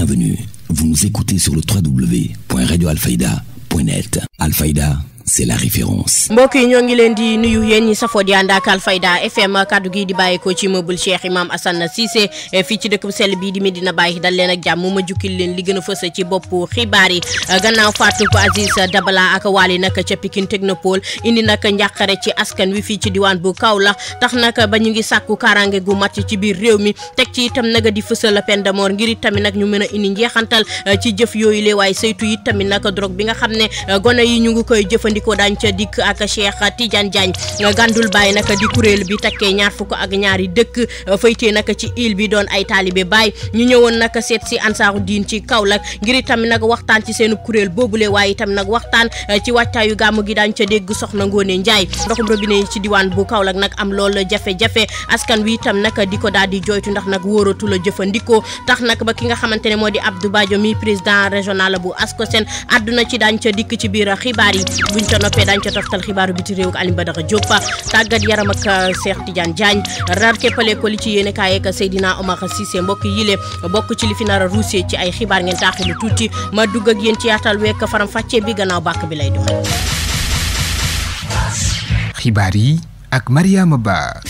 bienvenue. Vous nous écoutez sur le www.radioalfayda.net. Alfayda, c'est la référence. mbokk yi ñoo ngi leen di nuyu yéen ñi safoo di ànd ak Alfayda FM kaddu gi di bàyyeekoo ci immeuble Cheikh Imam Assane Cissé fii ci dëkk bu sell bii di Medina Baye dal leen ak jàmm ma jukkil leen li gën a fës ci boppu xibaar yi. gannaaw faatu ko Aziz Dabala ak Wali nag ca Pikine Technopole indi nag njàqare ci askan wi fii ci diwaan bu Kaolack tax nag ba ñu ngi sàkku kaaraange gu mat ci biir réew mi teg ci itam nag di fësal peine de mort ngir tamit nag ñu mën a indi njeexantal ci jëf yooyu lee waaye saytu yi tamit nag drogue bi nga xam ne gone yi ñu ngi koy jëfandikoo dañ ca dikk ak Cheikh Tidiane Diagne gàndul bàyyi nag di kuréel bi takkee ñaar fukk ak ñaari dëkk faytee nag ci île bi doon ay taalibe Baay ñu ñëwoon nag seet si Ansaaru Diin ci Kaolack ngir tamit nag waxtaan ci seen kuréel boobule waaye itam nag waxtaan ci wàccaayu gàmmu gi dañ ca dégg Soxna Ngoone Njaay ndoxum robinet yi ci diwaan bu Kaolack nag am lool jafe-jafe askan wi itam nag di ko daal di jooytu ndax nag wóoratu la jëfandikoo tax nag ba ki nga xamante ne moo di Abdou Badio mi président régional bu ASCOSEN àdduna ci dañ ca dikk ci biir xibaar yi buñ ca noppee dañ ca toftal xibaaru biti réew ak Alioune Badara Diop tàggat yaram ak Cheikh Tidiane Diagne rar keppale ko li ci yéene kaay ak Seydina Omar Cissé mbokk yile bokk ci li fi nar a ruusee ci ay xibaar ngeen taaxilu tuuti ma dugg ak yéen ci yaatal wekk faram fàccee bi gannaaw bàkk bi lay doon. xibaar yi ak Mariama Ba.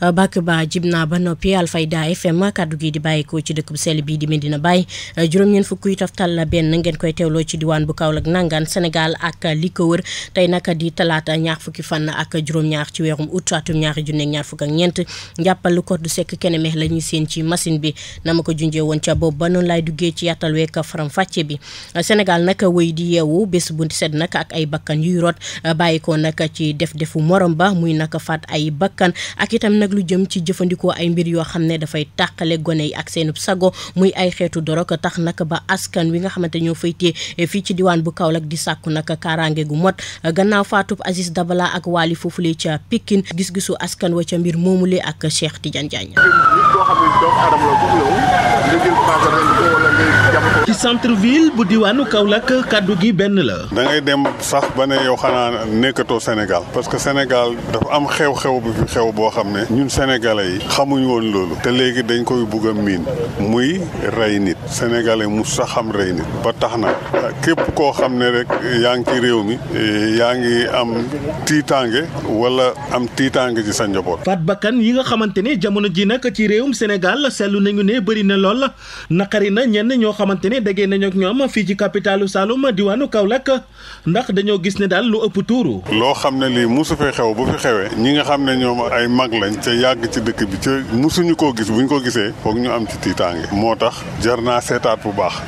bàkk ba jib naa ba noppi Alfayda FM kaddu gi di bàyyikoo ci dëkk bu sell bii di Medina Baye juróom-ñeent fukk yu toftal la benn ngeen koy teewloo ci diwaan bu Kaolack nangaan Sénégal ak li ko wër tey nag di talaata ñaar fukki fan ak juróom-ñaar ci weerum août atum ñaari junne ak ñaar fukk ak ñeent njàppal lu ko du sekk kene meex la ñuy seen ci machine bi na ma ko junjee woon ca boobu ba noonu laay duggee ci yàttal week faram fàcce bi Sénégal nag wëy di yeewu bés bu set nag ak ay bakkan yuy rot bàyyikoo nag ci defu morom ba muy nag faat ay bakkan ak itam nag lu jëm ci jëfandikoo ay mbir yoo xam ne dafay tàqale gone yi ak seenub sago muy ay xeetu dorog tax nag ba askan wi nga xamante ñoo faytee fii ci diwaan bu Kaolack di sàkku nag kaaraange gu mot gannaaw faatub Aziz Dabala ak Wali foofule ca Pikine gis-gisu askan wa ca mbir moomule ak Cheikh Tidiane Diagne. ci centre ville bu diwaanu Kaolack kaddu gi benn la. da ngay dem sax ba ne yow xanaa nekkatoo Sénégal parce que Sénégal dafa am xew-xew bi fi xew boo xam ne ñun Sénégalais yi xamuñ woon loolu te léegi dañ koy bugg a miin muy rey nit Sénégalais mu sax xam rey nit ba tax na képp koo xam ne rek yaa ngi ci réew mi yaa ngi am tiitaange wala am tiitaange ci sa njaboot. faat bakkan yi nga xamante ne jamono ji nag ci réewum Sénégal seetlu nañu ne bëri na lool naqari na ñenn ñoo xamante ne dagee nañu ak ñoom fii ci capitalu Saloum diwaanu Kaolack ndax dañoo gis ne daal lu ëpp tuuru. loo xam ne lii musu fee xew bu fi xewee ñi nga xam ne ñoom ay mag lañ te yàgg ci dëkk bi ca musuñu koo gis buñ ko gisee foog ñu am ci tiitaange moo tax jar naa seetaat bu baax.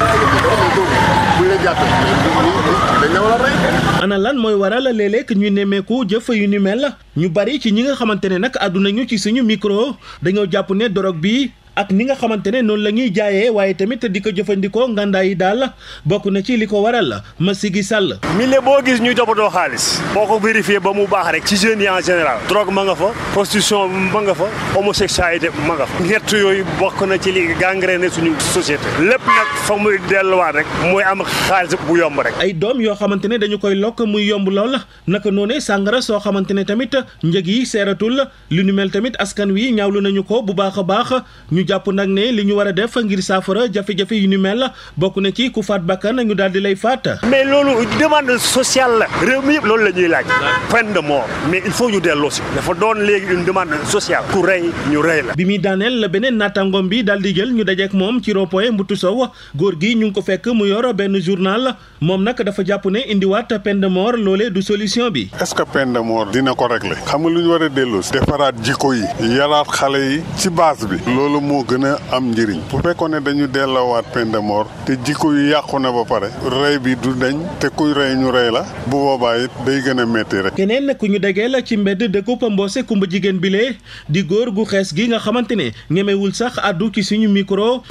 ana lan mooy waral léeg-léeg ñuy nemmeeku jëf yu ni mel ñu bari ci ñi nga xamante ne nag àdduna ñu ci suñu micro dañoo jàpp ne drogue bi ak ni nga xamante ne noonu la ñuy jaayee waaye tamit di ko jëfandikoo ngandaay yi daal bokk na ci li ko waral Massigi Sall. milieu boo gis ñuy toppatoo xaalis boo ko vérifié ba mu baax rek ci jeunes yi en général drogue ma nga fa prostitution ma nga fa homosexualité ma nga fa ñett yooyu bokk na ci li gangréné suñu société lépp nag fa muy delluwaat rek mooy am xaalis bu yomb rek. ay doom yoo xamante ne dañu koy lokk muy yomb lool naka noonee sàngara soo xamante ne tamit njëg yi seeratul li nu mel tamit askan wi ñaawlu nañu ko bu baax a baax ñu jàpp nag ne li ñu war a def ngir saafara jafe-jafe yu ni mel bokk na ci ku faat bakkan ñu daal di lay faat. mais loolu demande sociale la réew mi yëpp loolu la ñuy laaj peine de mort mais il faut ñu delloo si dafa doon léegi une demande sociale ku rey ñu rey la. bi muy daaneel la beneen naataangoom bi daal di jël ñu dajeek moom ci rond-point Mbutu Sow góor gi ñu ngi ko fekk mu yor benn journal moom nag dafa jàpp ne indiwaat peine de mort loolee du solution bi. est-ce que peine de mort dina ko régler xam nga lu ñu war a delloo si defaraat jikko yi yaraat xale yi ci base bi loolu moo gën a am njëriñ bu fekkoon ne dañu delloowaat peine de mort te jikko yu yàqu na ba pare rey bi du dañ te kuy rey ñu rey la bu boobaa it day gën a métti rek. keneen ku ñu degee la ci mbedd dëkkub Mbossé kumba jigéen bile di góor gu xees gi nga xamante ne ñemewul sax addu ci suñu micro.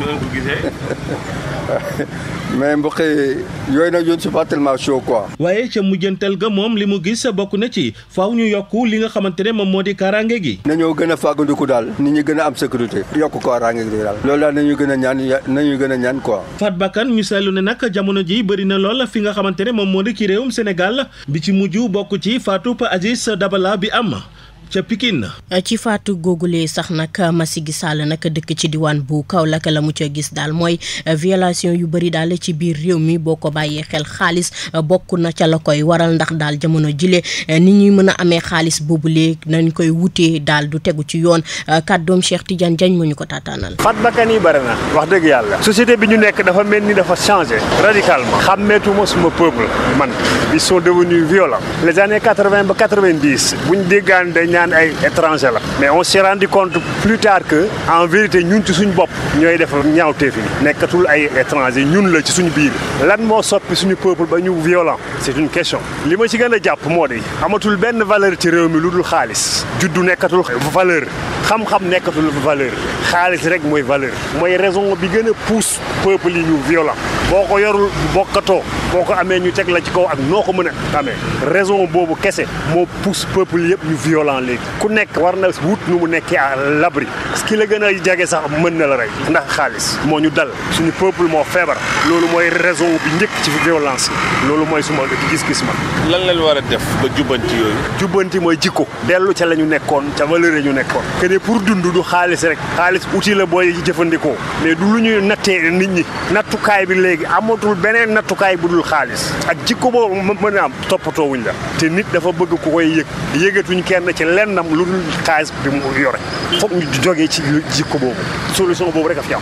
mais mbokk yooyu nag yoon c'est pas tellement chaud quoi. waaye ca mujjantal ga moom li mu gis bokk na ci faaw ñu yokku li nga xamante ne moom moo di kaaraange gi. nañoo gën a fàggandiku daal nit ñi gën a am sécurité yokku kaaraange gi daal loolu daal nañu gën a ñaan quoi. faat bakkan ñu seetlu ne nag jamono ji bëri na lool fi nga xamante ne moom moo di ci réewum Sénégal bi ci mujj bokk ci faatub Aziz Dabala bi am ca Pikine. ci faatu googule sax nag Massigi Sall nag dëkk ci diwaan bu Kaolack la mu ca gis daal mooy violation yu bëri daal ci biir réew mi boo ko bàyyee xel xaalis bokk na ca la koy waral ndax daal jamono jile ni ñuy mën a amee xaalis boobule nañ koy wutee daal du tegu ci yoon kàddoom Cheikh Tidiane Diagne moo ñu ko taataanal. fat bakkan yi bëri na wax dëgg yàlla société bi ñu nekk dafa mel ni dafa changé radicalement xàmmeetuma suma peuple man ils sont devenus violents les années 80 ba 90 buñ déggaan dañ naan ay étranger la mais on s'est rendu compte plus tard que en vérité ñun ci suñu bopp ñooy def ñaawteef yi nekkatul ay étranger ñun la ci suñu biir lan moo soppi suñu peuple ba ñu violent c'est une question li ma ci gën a jàpp moo di amatul benn valeur ci réew mi lu dul xaalis juddu nekkatul valeur xam-xam nekkatul valeur xaalis rek mooy valeur mooy raison bi gën a pousse peuple yi ñu violent boo ko yorul bokkatoo boo ko amee ñu teg la ci kaw ak noo ko mën a amee raison boobu kese moo pousse peuple yëpp ñu violent léegi ku nekk war na wut nu mu nekkee à l'abri parce que ki la gën a jege sax mën na la rey ndax xaalis moo ñu dal suñu peuple moo feebar loolu mooy raison bi njëkk ci violence loolu mooy suma gis-gis ma. lan lañ war a def ba jubbanti yooyu. jubbanti mooy jikko dellu ca la ñu nekkoon ca valeur ñu nekkoon que ne pour dund du xaalis rek xaalis outil la booy jëfandikoo mais du lu ñuy nattee nit ñi nattukaay bi léegi amatul beneen nattukaay bu dul xaalis ak jikko boobu mën a am toppatoo wuñ la te nit dafa bëgg ku koy yëg yëgatuñ kenn ci lennam lu dul xaalis bi mu yore foog ñu jógee ci jikko boobu solution boobu rek a fi am.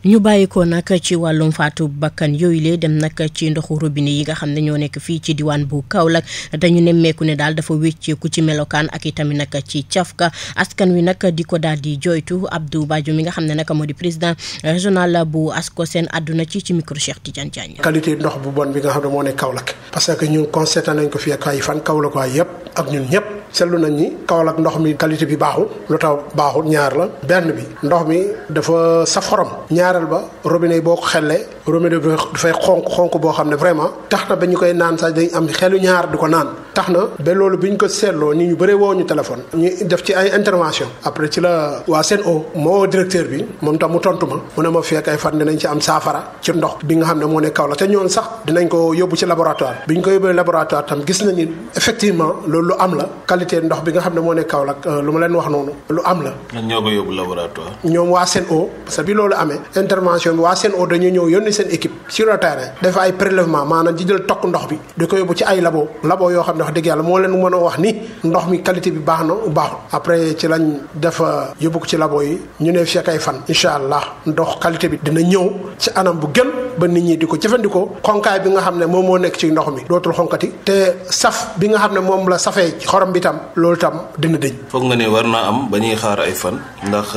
ñu bàyyi ko nag ci wàllum faatu bakkan yooyu lee dem nag ci ndoxu robinet yi nga xam ne ñoo nekk fii ci diwaan bu Kaolack dañu nemmeeku ne daal dafa wécceeku ci melokaan ak itamit nag ci cafka askan wi nag di ko daal di joytu Abdou Badio mi nga xam ne nag moo di président régional bu ASCOSEN àdduna ci micro Cheikh Tidiane Diagne. qualité ndox bu bon bi nga xam ne moo nekk Kaolack parce que ñun constaté nañ ko fii ak ay fan Kaolack waay yëpp ak ñun ñëpp seetlu nañ ni Kaolack ndox mi qualité bi baaxul lu taw baaxul ñaar la benn bi ndox mi dafa saf xorom ñaareel ba robinet yi boo ko xellee robinet bi dafay xonk boo xam ne vraiment tax na ba ñu koy naan sax dañ am xelu ñaar di ko naan tax na ba loolu bi ñu ko seetloo ni ñu bëree woo ñu téléphone ñu def ci ay intervention après ci la waa Sen'Eau moo directeur bi moom tam mu tontu ma mu ne ma fekk ay fan dinañ ci am saafara ci ndox bi nga xam ne moo ne Kaolack te ñoon sax dinañ ko yóbbu ci laboratoire bi ñu ko yóbbee laboratoire tam gis nañ ni effectivement loolu lu am la qualité ndox bi nga xam ne moo ne Kaolack lu ma leen wax noonu lu am la. ñoo ko yóbbu laboratoire. ñoom waa Sen'Eau parce que bi loolu amee intervention bi waa Sen'Eau dañu ñëw yónni seen équipe sur le terrain def ay prélèvement maanaam di jël tokk ndox bi di ko yóbbu ci ay labo yoo xam ne wax dëgg yàlla moo leen mën a wax ni ndox mi qualité bi baax na baaxul après ci lañ def yóbbu ko ci labo yi ñu ne fekk ay fan incha allah ndox qualité bi dina ñëw ci anam bu gën ba nit ñi di ko jëfandikoo xonkaay bi nga xam ne moom moo nekk ci ndox mi dootul xonkati te saf bi nga xam ne moom la safee xorom bi tam loolu tam dina dëñ. foog nga ne war naa am ba ñuy xaar ay fan ndax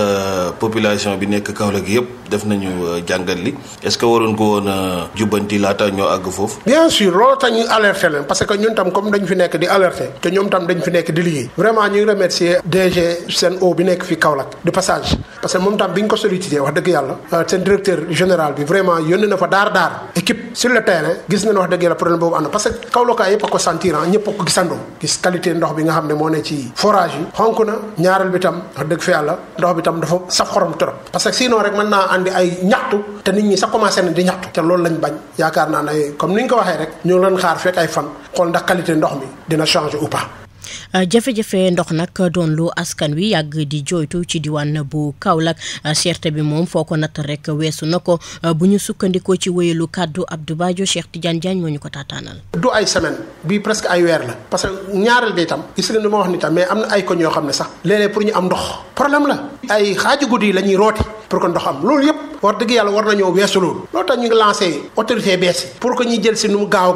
population bi nekk Kaolack yëpp def nañu jàngat li est-ce que waroon ko woon jubbanti laata ñoo àgg foofu. bien sûr loolu tax ñu alerter leen parce que ñun tam comme dañ fi nekk di alerter te ñoom tam dañ fi nekk di liggéey vraiment ñu ngi remercier DG Sen'Eau bi nekk fi Kaolack de passage parce que moom tam bi ñu ko sollicité wax dëgg yàlla seen directeur général bi vraiment yónni na fa daar équipe sur le terrain gis nañ wax dëgg yàlla problème boobu am na parce que Kaolack yëpp a ko sentir ñëpp a ko gisandoo gis qualité ndox bi nga xam ne moo ne ci forage yi xonk na ñaareel bi tam wax dëgg fi yàlla ndox bi tam dafa saf xorom trop parce que sinon rek mën naa andi ay ñaxtu te nit ñi sax commencé na di ñaxtu te loolu lañ bañ yaakaar naa ne comme ni ñu ko waxee rek ñu leen xaar fekk ay fan xool ndax qualité ndox mi dina changer ou pas. jafe-jafe ndox nag doon lu askan wi yàgg di jooytu ci diwaan bu Kaolack cherté bi moom foo ko natt rek weesu na ko bu ñu sukkandikoo ci wéyalu kàddu Abdou Badio Cheikh Tidiane Diagne moo ñu ko taataanal. du ay semaine bii presque ay weer la parce que ñaareel bi itam gis nga ni ma wax ni tam mais am na ay koñ yoo xam ne sax léeg-léeg pour ñu am ndox problème la ay xaaju guddi la ñuy rooti pour que ndox am loolu yëpp wax dëgg yàlla war nañoo weesu loolu tax ñu ngi lancé autorité bees yi pour que ñuy jël si nu mu gaaw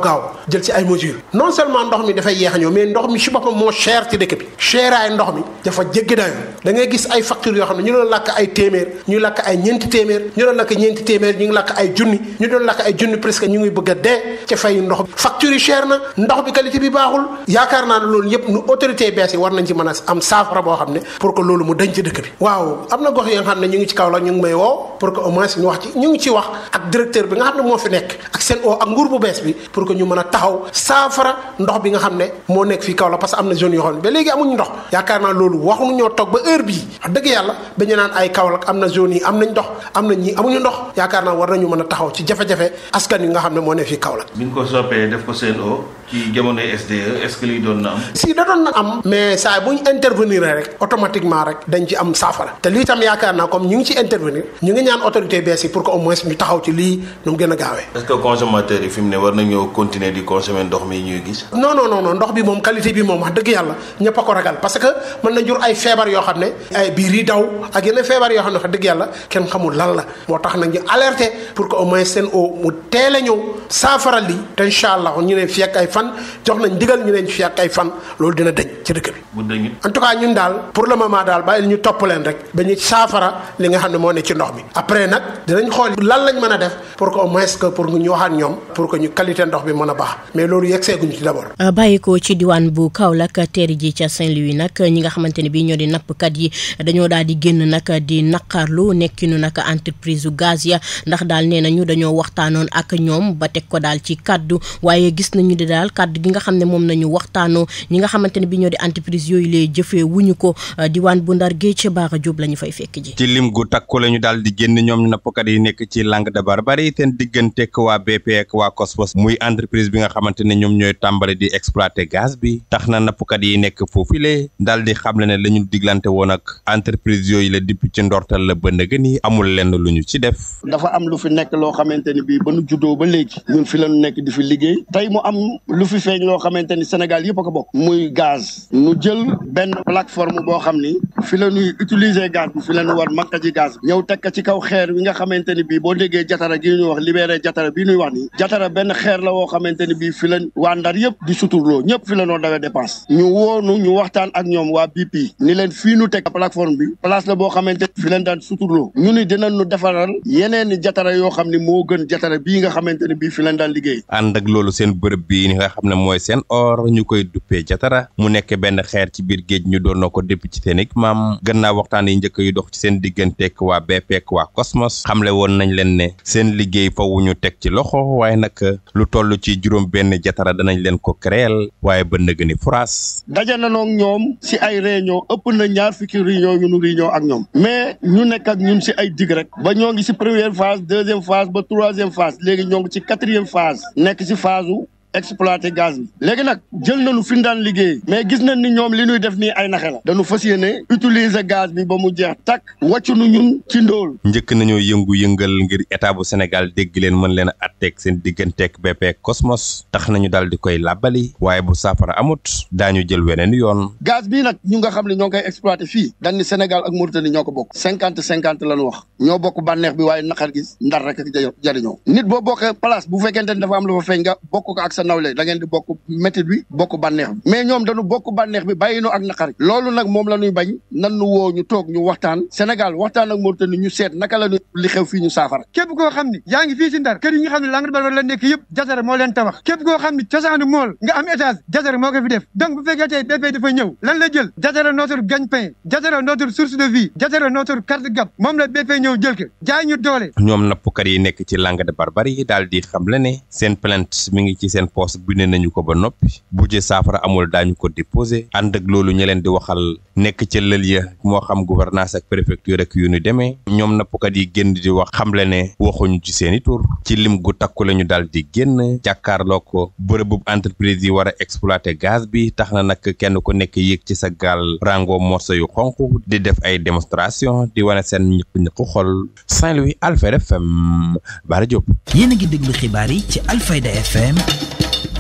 jël si ay mesures non seulement ndox mi dafay yeex a ñëw mais ndox mi si boppam moo cher ci dëkk bi cheraay ndox mi dafa jéggi dayo da ngay gis ay factures yoo xam ne ñu doon lakk ay téeméer ñu lakk ay ñeenti téeméer ñu doon lakk ñeenti téeméer ñu ngi lakk ay junni ñu doon lakk ay junni presque ñu ngi bëgg a dee ci fay ndox bi factures yi cher na ndox bi qualité bi baaxul yaakaar naa ne loolu yëpp nu autorité bees yi war nañ ci mën a am saafara boo xam ne pour que loolu mu dañ ci dëkk bi waaw am na gox yi nga xam ne ñu ngi ci Kaolack Kaolack ñu ngi may woo pour que au moins ñu wax ci ñu ngi ci wax ak directeur bi nga xam ne moo fi nekk ak Sen'Eau ak nguur bu bees bi pour que ñu mën a taxaw saafara ndox bi nga xam ne moo nekk fii Kaolack parce que am na zone yoo xam ne ba léegi amuñu ndox yaakaar naa loolu waxuñu ñoo toog ba heure bii wax dëgg yàlla ba ñu naan ay Kaolack am na zone yi am nañ ndox am na ñii amuñu ndox yaakaar naa war nañu mën a taxaw ci jafe-jafe askan yi nga xam ne moo nekk fii Kaolack. bi ñu ko soppee def ko Sen'Eau ci jamonoy SDE est-ce que lii doon na am. si da doon na am mais saa bu ñu intervenir rek automatiquement rek dañ ci am saafara te lii tam yaakaar naa comme ñu ngi ci intervenir ñu ngi ñaan autorité bees yi pour que au moins ñu taxaw ci lii nu mu gën a gaawee. est-ce que consommateurs yi fi mu ne war nañoo continuer di consommer ndox mi ñuy gis. non ndox bi moom qualité bi moom wax dëgg yàlla ñëpp a ko ragal parce que mën na jur ay feebar yoo xam ne ay biir yi daw ak yeneen feebar yoo xam ne wax dëgg yàlla kenn xamul lan la moo tax nag ñu alerter pour que au moins Sen'Eau mu teel a ñëw saafara lii te incha allah ñu ne fii ak ay fan jox nañ digal ñu ne fii ak ay fan loolu dina dëñ ci dëkk bi. bu dëñ en tout cas ñun daal pour le moment daal bàyyi ñu topp leen rek ba ñu saafara li nga xam ne moo ne ci ndox mi après nag dinañ xool lan lañ mën a def pour que au moins que pour ñu waxaat ñoom pour que ñu qualité ndox bi mën a baax mais loolu yegseeguñu ci d'abord. bàyyi ko ci diwaan bu Kaolack teeri ji ca Saint-Louis nag ñi nga xamante ne bii ñoo di nappkat yi dañoo daal di génn nag di naqarlu nekkinu nag entreprise u gaz ya ndax daal nee nañu dañoo waxtaanoon ak ñoom ba teg ko daal ci kaddu waaye gis nañu di daal kaddu gi nga xam ne moom nañu waxtaanoo ñi nga xamante ne bii ñoo di entreprise yooyu lay jëfee wuñu ko diwaan bu Ndar Géej Bara Diop la ñu fay fekk ji. ci lim gu takku la ñu daal di génn ñoom nappkat yi nekk ci Langue de Barbarie seen digganteeg waa BP ak waa Cosmos muy entreprise bi nga xamante ne ñoom ñooy tàmbali di exploiter gaz bi tax na nappkat yi nekk foofule daal di xamle ne la ñu diglante woon ak entreprise yooyu la depuis ci ndortal la ba nëgën yi amul lenn lu ñu ci def. dafa am lu fi nekk loo xamante ni bii ba nu juddoo ba léegi ñun fi la ñu nekk di fi liggéey tey mu am lu fi feeñ loo xamante ni Sénégal yëpp a ko bokk muy gaz nu jël benn plateforme boo xam ni fi la ñuy utiliser gaz bi fi la ñu war manqué ci gaz bi ñëw teg ko ci kaw xeer wi nga xamante ni bii boo déggee jatara gi ñuy wax libéré jatara bii ñuy wax ni jatara benn xeer la woo xamante ni bii fi la waa Ndar yëpp di suturloo ñëpp fi la noo dawee dépense ñu woonu ñu waxtaan ak ñoom waa BP ni leen fii nu teg plateforme bi place la boo xamante ni fi leen daan suturloo ñu ni dinañ nu defaral yeneen i jatara yoo xam ni moo gën jatara bii nga xamante ni bii fi leen daan liggéey. ànd ak loolu seen bërëb bii nga xam ne mooy seen or ñu koy duppee jatara mu nekk benn xeer ci biir géej ñu doon na ko dépp ci seen maam gannaaw waxtaan yi njëkk yu dox ci seen digganteeg waa BP ak waa Cosmos xamle woon nañ leen ne seen liggéey fawu ñu teg ci loxo waaye nag lu toll ci juróom benn jatara danañ leen ko créel waaye ba nëgë ni France. daje nañoo ak ñoom si ay réunion ëpp na 20 réunion yu nu réunion ak ñoom mais ñu nekk ak ñun si ay dig rek ba ñoo ngi si première phase deuxième phase ba troisième phase léegi ñoo ngi ci quatrième phase nekk si phase u exploiter gaz bi léegi nag jël nañu fi ñu daan liggéey mais gis nañ ni ñoom li ñuy def nii ay naxe la dañu fas yéene utiliser gaz bi ba mu jeex takk wàccu nu ñun ci ndóol. njëkk nañoo yëngal ngir état bu Sénégal dégg leen mën leen a atteeg seen digganteeg BP Cosmos tax nañu daal di koy làbbali waaye bu saafara amut daañu jël weneen yoon. gaz bii nag ñu nga xam ne ñoo ngi koy exploiter fii dañ ni Sénégal ak Mauritanie ñoo ko bokk 50-50 lañu wax ñoo bokk bànneex bi waaye naqar gi Ndar rek ak jariñoo nit boo bokkee place bu fekkente ni dafa am lu fa feeñ nga bokk ko ak sa nawle da ngeen di bokk métit bi bokk bànneex bi mais ñoom dañu bokk bànneex bi bàyyi no ak naqari loolu nag moom la ñuy bañ nan nu woo ñu toog ñu waxtaan Sénégal waxtaan ak Mauritanie ñu seet naka la ñu li xew fii ñu saafara képp koo xam ni yaa ngi fii si Ndar kër yi nga xam ne Langue de Barbarie la nekk yëpp jatara moo leen tabax képp koo xam ni cosaanu mool nga am étage jatara moo ko fi def donc bu fekkee tey BP dafa ñëw lan la jël jatara notre gagne-pain jatara notre source de vie jatara notre carte gab moom la BP ñëw jël ko jaay ñu doole. ñoom nappkat yi nekk ci Langue de Barbarie daal di xamle ne seen plainte mi ngi ci seen poste bind nañu ko ba noppi bu ci saafara amul daañu ko déposé ànd ak loolu ñu leen di waxal nekk ca lël ya moo xam gouvernance ak préfecture ak yu ñu demee ñoom nappkat yi génn di wax xamle ne waxuñu ci seeni tur ci lim gu takku la ñu daal di génn jàkkaarloo ko bërëbu entreprise yi war a exploiter gaz bi tax na nag kenn ku nekk yéeg ci sa gaal rango morceau yu xonq di def ay démonstration di wane seen ñëpp xol. Saint-Louis Alfayda FM Bara Diop. yéen a ngi déglu xibaar yi ci Alfayda FM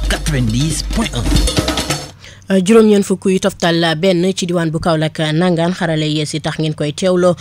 90.1. juróom-ñeent fukk yu toftal benn ci diwaan bu Kaolack nangaan xarale yees yi tax ngeen koy teewloo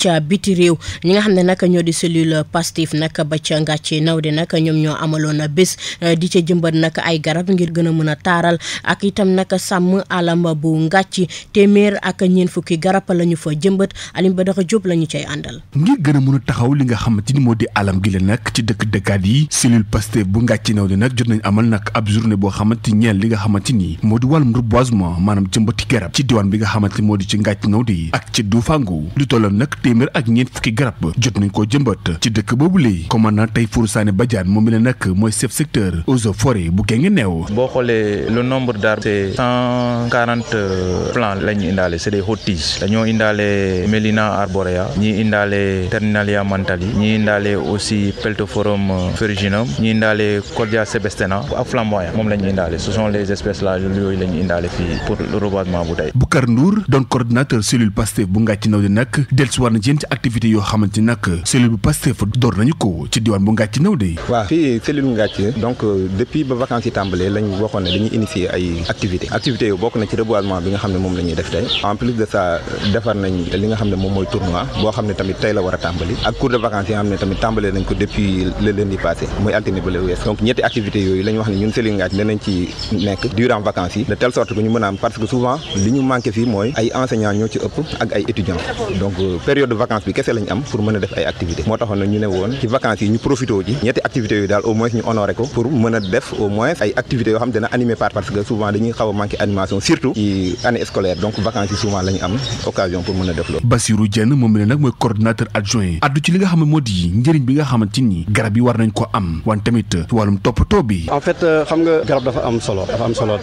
ca biti réew ñi nga xam ne nag ñoo di cellule Pastef nag ba ca Ngàcce Nawde nag ñoom ñoo amaloon bés di ca jëmbat nag ay garab ngir gën a mën a taaral ak itam nag sàmm alam bu Ngàcce téeméer ak ñeent fukki garab la ñu fa jëmbat Alim Badara Diop la ñu cay àndal. ngir gën a mën a taxaw li nga xamante ni moo di alam gi la nag ci dëkkaat yi cellule Pastef bu Ngàcce Nawde nag jot nañ amal nag ab journée boo xamante ñeel li nga xamante ni moo di wàllum reboisement maanaam jëmbati garab ci diwaan bi nga xamante moo di ci Ngathie Nawde ak ci Dufangu lu tolloon nag téeméer ak ñeent fukki garab jot nañ koo jëmbat ci dëkk boobu lee commandant Tayfourou Sané Badiane moom mi la nag mooy chef secteur eaux et forêts bu Guinguinéo. boo xoolee le nombre d'arbres c'est 140 plants la ñu indaale c'est des hautes tiges dañoo indaale Mélina arborea ñi indaale Terminalia mantali ñi indaale aussi Peltophorum ferruginum ñi indaale Cordia sebestena ak flamboyant moom la ñu indaale ce sont les espèces là yooyu la ñu indaale fii pour le reboisement bu tey. Boucar Ndour doon coordinateur cellule Pastef bu Ngathie Nawde nag dellusiwaat na ci activité yoo xamante nag cellule bu Pastef door nañu ko ci diwaan bu Ngathie Nawde. waaw fii cellule Ngathie donc depuis ba vacances yi tàmbalee lañ waxoon ne dañuy initier ay activités yooyu bokk na ci reboisement bi nga xam ne moom la ñuy def tey en plus de ça defar nañ li nga xam ne moom mooy tournoi boo xam ne tamit tey la war a tàmbali ak cours de vacances yi nga xam ne tamit tàmbalee nañ ko depuis le lundi passé muy altine ba le wees donc ñetti activités yooyu la ñu wax ne ñun cellule Ngathie danañ ci nekk durant vacances yi de telle sorte que ñu mën a am parce que souvent li ñu manqué fii mooy ay enseignants ñoo ci ëpp ak ay étudiants donc période de vacances bi kese lañ am pour mën a def ay activités moo taxoon na ñu ne woon ci vacances yi ñu profité ci ñetti activités yooyu daal au moins ñu honoré ko pour mën a def au moins ay activités yoo xam dina animé parce que souvent dañuy xaw a manqué animation surtout ci année scolaire donc vacances yi souvent la ñu am occasion pour mën a def loolu. Bassirou Dieng moom mi ne nag mooy coordinateur adjoint addu ci li nga xam ne moo di njëriñ bi nga xamante ni garab yi war nañ ko am wan tamit wàllum toppatoo bi. en fait xam nga garab dafa am solo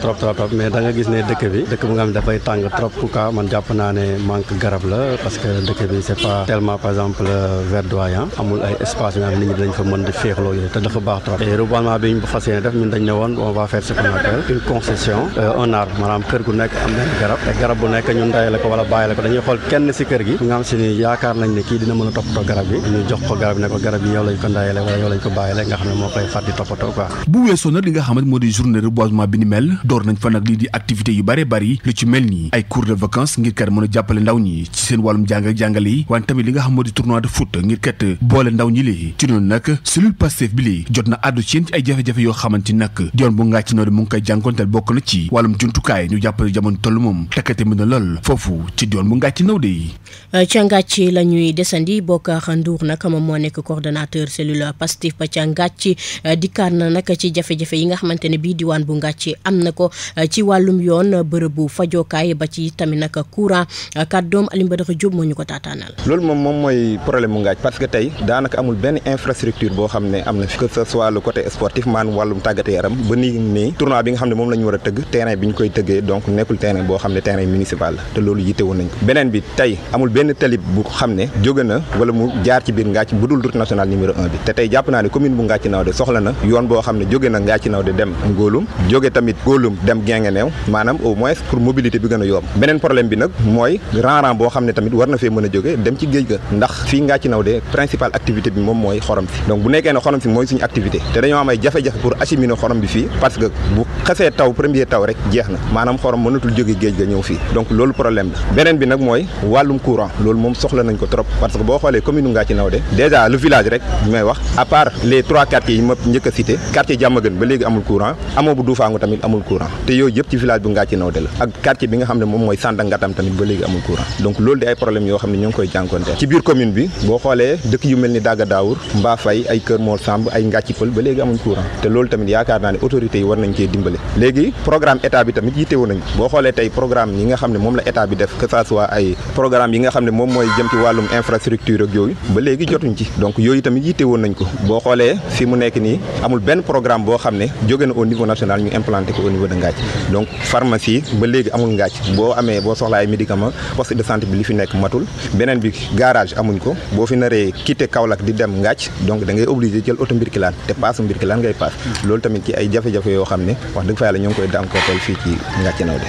trop mais da nga gis ne dëkk bu nga xam ne dafay tàng trop pourquoi man jàpp naa ne manque garab la parce que dëkk bi c'est pas tellement par exemple verdoyant amul ay espace yoo xam ne nit ñi dañ fa mën di féexloo yooyu te dafa baax trop et reboisement bi ñu fas yéene def ñun dañ ne woon on va faire ce qu'on appelle une concession un arbre maanaam kër gu nekk am benn garab te garab bu nekk ñun ndayale ko wala bàyyile ko dañuy xool kenn si kër gi nga xam si ni yaakaar nañ ne kii dina mën a toppatoo garab yi ñu jox ko garab ne ko garab yi yow lañ ko ndayale wala yow lañ ko bàyyile nga xam ne moo koy far di toppatoo quoi. bu weesoo nag li nga xamante moo di journée reboisement bi ni mel door nañ fa nag lii di activités yu bari lu ci mel ni ay cours de vacances ngir kat mën a jàppale ndaw ñi ci seen wàllum jàng ak jàngale yi wante tamit li nga xam moo di tournoi de foot ngir kat boole ndaw ñi li ci noonu nag cellule Pastef bi li jot na àddu ci yéen ci ay jafe-jafe yoo xamante nag diwaan bu Ngathie Nawde mu ngi koy jànkonteel bokk na ci wàllum jumtukaay ñu jàppale jamono toll moom takkate mën na lool foofu ci diwaan bu Ngathie Nawde yi. ca Ngathie la ñuy desandi Bokar Ndour nag moom moo nekk coordonnateur cellule Pastef ba ca Ngathie dikkaat na nag ci jafe-jafe yi nga xamante ne bii diwaan bu Ngathie am na ko ci wàllum yoon bërëbu fajookaay ba ci tamit nag courant kàddoom Alioune Badara Diop moo ñu ko taataanal. loolu moom mooy problème mu Ngathie parce que tey daanaka amul benn infrastructure boo xam ne am na fi que ce soit le côté sportif maanaam wàllum tàggat yaram ba nii tournoi bi nga xam ne moom la ñu war a tëgg terrain bi ñu koy tëggee donc nekkul terrain boo xam ne terrain municipal la te loolu yitte woon nañ ko beneen bi tey amul benn talib bu xam ne jóge na wala mu jaar ci biir Ngathie bu dul route nationale numéro 1 bi te tey jàpp naa ne commune bu Ngathie Nawde soxla na yoon boo xam ne jóge na Ngathie Nawde dem Ngolum jóge tamit Ngolum dem Guinguinéo maanaam au moins pour mobilité bi gën a yomb beneen problème bi nag mooy rang boo xam ne tamit war na fee mën a jóge dem ci géej ga ndax fii Ngathie Nawde principale activité bi moom mooy xorom si donc bu nekkee ne xorom si mooy suñu activité te dañoo am ay jafe-jafe pour acheminer xorom bi fii parce que bu xasee taw premier taw rek jeex na maanaam xorom mënatul jóge géej ga ñëw fii donc loolu problème la beneen bi nag mooy wàllum courant loolu moom soxla nañ ko trop parce que boo xoolee commune Ngathie Nawde déjà le village rek may wax à part les 3 quartiers yi ma njëkk a cité quartier Diamaguène ba léegi amul courant amoo bu Duufaangu tamit amul courant te yooyu yëpp ci village bu Ngathie Nawde la ak quartier bi nga xam ne moom mooy Sandangatam tamit ba léegi amul courant donc loolu di ay problème yoo xam ne ñoo ngi koy jànkonteel ci biir commune bi boo xoolee dëkk yu mel ni Daga Daawur Mbafay ay Kër Mor Samb ay Ngathie Pël ba léegi amuñ courant te loolu tamit yaakaar naa ne autorités yi war nañ cee dimbale léegi programme état bi tamit yittewoo nañ boo xoolee tey programme yi nga xam ne moom la état bi def que ça soit ay programme yi nga xam ne moom mooy jëm ci wàllum infrastructure ak yooyu ba léegi jotuñ ci donc yooyu tamit yittewoon nañ ko boo xoolee fi mu nekk nii amul benn programme boo xam ne jóge na au niveau national ñu implanté ko au niveau de Ngathie donc pharmacie ba léegi amul Ngathie boo soxlaa ay médicaments poste de santé bi li fi nekk matul beneen bi garage amuñ ko boo fi naree quitter Kaolack di dem Ngathie donc da ngay obligé jël oto Mbirkilaan te paasu Mbirkilaan ngay paas loolu tamit ci ay jafe-jafe yoo xam ne wax dëgg fa yàlla ñoo ngi koy dànkootal fii ci Ngathie Nawde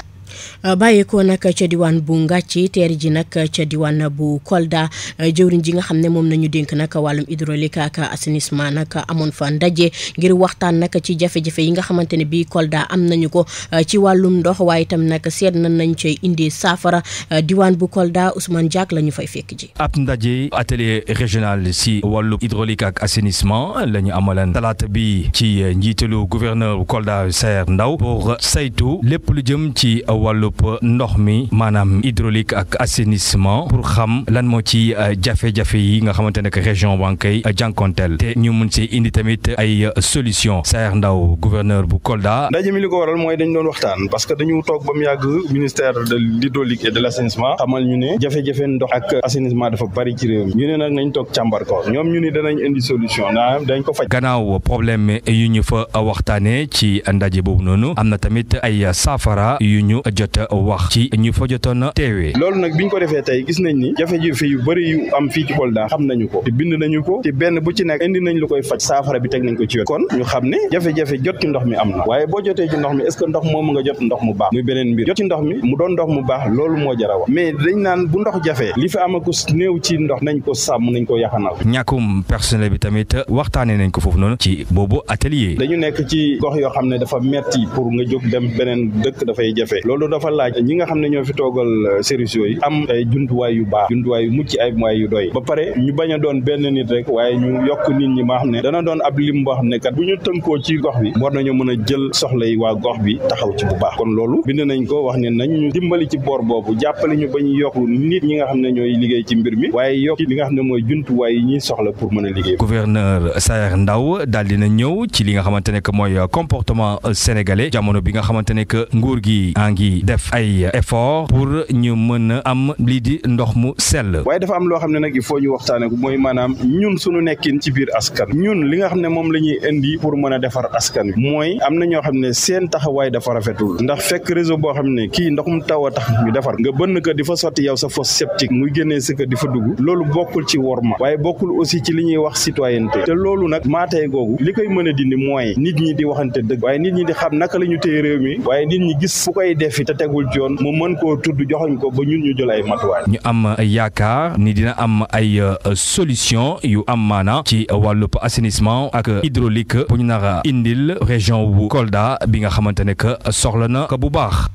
bàyyeekoo nag ca diwaan bu Ngathie teeri ji nag ca diwaan bu Kolda jëwriñ ji nga xam ne moom nañu dénk nag wàllum hydraulique ak assainissement nag amoon fa ndaje ngir waxtaan nag ci jafe-jafe yi nga xamante ne bii Kolda am nañu ko ci wàllum ndox waaye itam nag seet nañ cay indi saafara diwaan bu Kolda Ousmane Diak la ñu fay fekk ji. ab ndaje atelier régional si wàllu hydraulique ak assainissement la ñu amalan talaata bi ci njiitalu gouverneur Kolda Saer Ndaw pour saytu lépp lu jëm ci wàllu wàllub ndox mi maanaam hydraulique ak assainissement pour xam lan moo ci jafe-jafe yi nga xamante ne que région baa ngi koy jànkonteel te ñu mun si indi tamit ay solution Saer Ndao gouverneur bu Kolda. ndaje mi li ko waral mooy dañ doon waxtaan parce que dañu toog ba mu yàgg ministère de l'hydraulique et de l'assainissement xamal ñu ne jafe-jafe ndox ak assainissement dafa bari ci réew mi ñu ne nag nañ toog càmbar ko ñoom ñu ni danañ indi solution dañ ko faj. gannaaw problème yu ñu fa waxtaanee ci ndaje boobu noonu am na tamit ay saafara yu ñu jot wax ci ñu fa jotoon teewee. loolu nag biñ ko defee tey gis nañ ni jafe-jafe yu bari yu am fii ci Kolda xam nañu ko te bind nañu ko te benn bu ci nekk indi nañ lu koy faj saafara bi teg nañ ko ci yoon kon ñu xam ne jafe-jafe jot ci ndox mi am na waaye boo jotee ci ndox mi est-ce que ndox moomu nga jot ndox mu baax muy beneen mbir jot ci ndox mi mu doon ndox mu baax loolu moo jar a wax mais dañ naan bu ndox jafee li fi amaku néew ci ndox nañ ko sàmm nañ ko yaxanal. ñàkkum personnel bi tamit waxtaanee nañ ko foofu noonu ci boobu atelier. dañu nekk ci gox yoo xam ne dafa metti pour nga jóg dem beneen dëkk dafay jafe loolu dafa laaj ñi nga xam ne ñoo fi toogal services yooyu am ay jumtuwaay yu baax jumtuwaay yu mucc ay moyens yu doy ba pare ñu bañ a doon benn nit rek waaye ñu yokk nit ñi maa xam ne dana doon ab lim boo xam ne kat bu ñu tënkoo ci gox bi war nañu mën a jël soxla yi waa gox bi taxaw ci bu baax kon loolu bind nañ ko wax ne nañ ñu dimbali ci boor boobu jàppale ñu ba ñu yokk nit ñi nga xam ne ñooy liggéey ci mbir mi waaye yokk li nga xam ne mooy jumtuwaay yi ñuy soxla pour mën a liggéey. gouverneur Saer Ndao daal dina ñëw ci li nga xamante ne que mooy comportement sénégalais jamono bi nga xamante ne que nguur gi a ngi def ay effort pour ñu mën a am lii di ndox mu sell. waaye dafa am loo xam ne nag il faut ñu waxtaane ko mooy maanaam ñun suñu nekkin ci biir askan ñun li nga xam ne moom la ñuy indi pour mën a defar askan wi mooy am na ñoo xam ne seen taxawaay dafa rafetul ndax fekk réseau boo xam ne kii ndox mu taw a tax ñu defar nga bënn ko di fa sotti yow sa fosse septique muy génnee si ko di fa dugg loolu bokkul ci worma waaye bokkul aussi ci li ñuy wax citoyenneté te loolu nag maatee googu li koy mën a dindi mooy nit ñi di waxante dëgg waaye nit ñi di xam naka la ñu téye réew mi waaye nit ñi gis fu koy defi te tegul ci yoon mu mën koo tudd joxoñ ko ba ñun ñu jël ay matuwaay. ñu am yaakaar ni dina am ay solution yu am maana ci wàllub assainissement ak hydraulique bu ñu nar a indil région bu Kolda bi nga xamante ne que soxla na ko bu baax.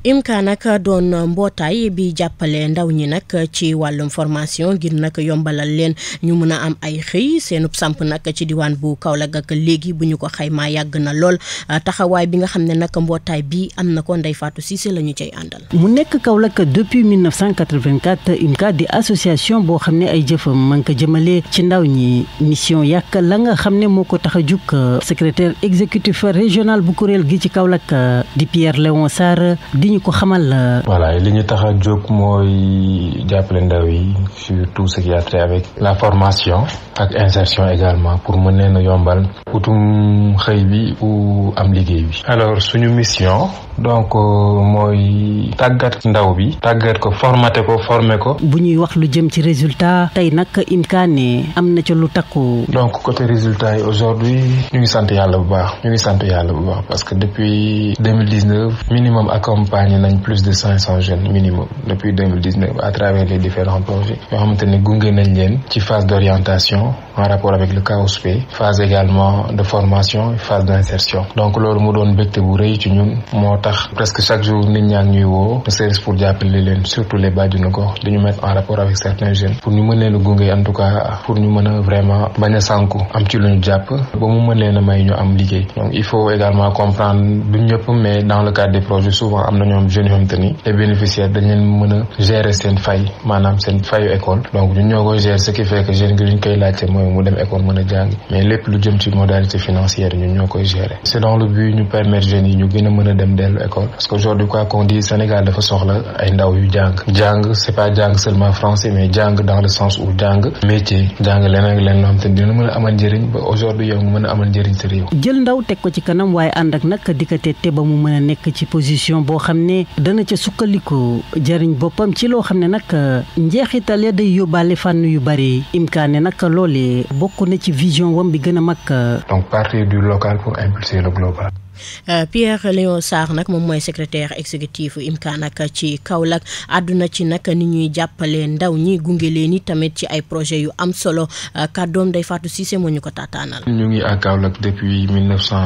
IMCA nag doon mbootaay bi jàppale ndaw ñi nag ci wàllum formation ngir nag yombalal leen ñu mën a am ay xëy seenub samp nag ci diwaan bu Kaolack ak léegi bu ñu ko xaymaa yàgg na lool taxawaay bi nga xam ne nag mbootaay bi am na ko Ndeye Fatou Cissé la ñu cay àndal. mu nekk Kaolack depuis 1984 IMCA di association boo xam ne ay jëfam man ko jëmale ci ndaw ñi mission yàq la nga xam ne moo ko tax a jug secrétaire exécutif régional bu kuréel gi ci Kaolack di Pierre Léon Sarr di ñu ko xamal. voilà li ñu tax a jóg mooy jàppale ndaw yi sur tout ce qui a trait avec la formation ak insertion également pour mën leen a yombal utum xëy bi ou am liggéey bi. alors suñu mission donc mooy tàggat ndaw bi tàggat ko formaté ko formé ko. bu ñuy wax lu jëm ci résultat tey nag IMCA ne am na ca lu takku. donc côté résultat yi aujourd'hui ñu ngi sant yàlla bu baax parce que depuis 2019 minimum accompagné nañ plus de 500 jeunes minimum depuis 2019 à travers les différents projets yoo xamante ne gunge nañ leen ci phase d'orientation en rapport avec le CAOSP phase également de formation phase d'insertion donc loolu mu doon mbégte bu rëy ci ñun moo tax presque chaque jour nit ñaa ngi ñuy woo service pour jàppale leen surtout les bàjjenu gox dañu mettre en rapport avec certains jeunes pour ñu mën leen a gunge en tout cas pour ñu mën a vraiment bañ a sànku am ci lu ñu jàpp ba mu mën leen a may ñu am liggéey donc il faut également comprendre du ñëpp mais dans le cadre des projets souvent am na ñoom jeunes yoo xamante ni les bénéficiaires dañ leen mën a gérer seen fay maanaam seen fayu école donc ñun ñoo koy gérer ce qui fait que jeune gi luñ koy laajte mooy mu dem école mën a jàng mais lépp lu jëm ci modalité financière ñun ñoo koy gérer c'est dans le but ñu permettre jeunes yi ñu gën a mën a dem dellu école parce que aujourd'hui quoi qu'on dit Sénégal dafa soxla ay ndaw yu jàng c'est pas jàng seulement français mais jàng dans le sens où jàng métier jàng leneen ak leneen loo xamante ni dina mën a amal njëriñ ba aujourd'hui yow nga mën a amal njëriñ sa réew. jël ndaw teg ko ci kanam waaye ànd ak nag di ko tette ba mu mën a nekk ci position boo xam ne dana ca sukkandiku jëriñ boppam ci loo xam ne nag njeexital ya day yóbbaale fànn yu bari IMCA ne nag loolee bokk na ci vision wam bi gën a mag. donc partir du local pour impulser le global. Pierre Léon Sarr nag moom mooy secrétaire exécutif IMCA nag ci Kaolack àdduna ci nag ni ñuy jàppale ndaw ñi gunge leen ni tamit ci ay projet yu am solo kàddoom Ndeye Fatou Cissé moo ñu ko taataanal. ñu ngi à Kaolack depuis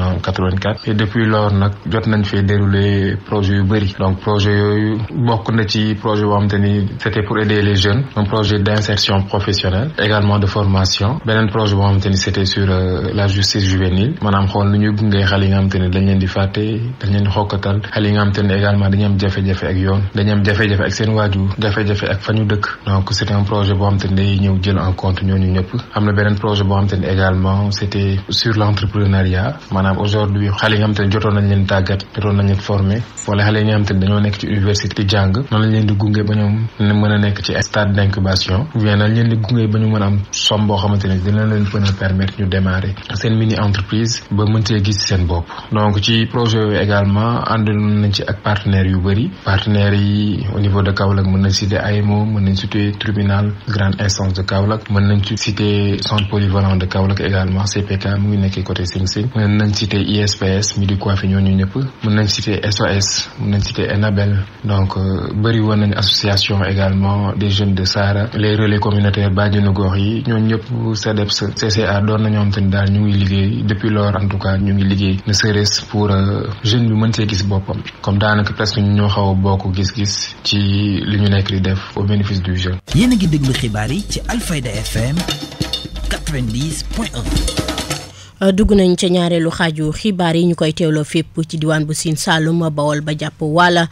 1984 et depuis lors nag jot nañ fee dérouler projet yu bëri donc projet yooyu bokk na ci projet boo xamante ni c'était pour aider les jeunes un projet d'insertion professionnelle également de formation beneen projet boo xamante ni c'était sur la justice juvénile maanaam xool nu ñuy gunge xale yi nga xamante ni dañ leen di fàtte dañ leen di xokkatal xale yi nga xamante ne également dañu am jafe-jafe ak yoon dañu am jafe-jafe ak seen waajur jafe-jafe ak fa ñu dëkk donc c'est un projet boo xamante ne day ñëw jël en compte ñooñu ñëpp am na beneen projet boo xamante ne également c'était sur l'entrepreneuriat maanaam aujourd'hui xale yi nga xamante ne jotoon nañ leen tàggat jotoon nañ leen former wala xale yi nga xamante ne dañoo nekk ci université di jàng noonu lañ leen di gunge ba ñoom mën a nekk ci stade d'incubation ou bien nañ leen di gunge ba ñu mën a am somme boo xamante ne dina leen mën a permettre ñu démarrer seen mini entreprise ba mën cee gis seen bopp donc ci projet yooyu également àndoon nañ ci ak partenaires yu bëri partenaires yi au niveau de Kaolack mën nañ citer AEMO mën nañ citer tribunal grande instance de Kaolack mën nañ citer centre polyvalent de Kaolack également CPK mu ngi nekkee côté Sing Sing mën nañ citer ISPS Midi Coiffé ñooñu ñëpp mën nañ citer SOS mën nañ citer Enabel donc bëri woon nañ association également des jeunes de Sara les relais communautaires bàjjenu gox yi ñooñu ñëpp CDEPS CCA doon na ñoo xam te ni daal ñu ngi liggéey depuis lors en tout cas ñu ngi liggéey ne serait-ce pour jeune bi mën see gis boppam comme daanaka presque ñu ñoo xaw a bokk gis-gis ci li ñu nekk di def au bénéfice du jeune. yéen a ngi déglu xibaar yi ci Alfayda FM 90.1. dugg nañ ca ñaareelu xaaju xibaar yi ñu koy teewloo fépp ci diwaan bu Sine Saalum Bawol ba jàpp wala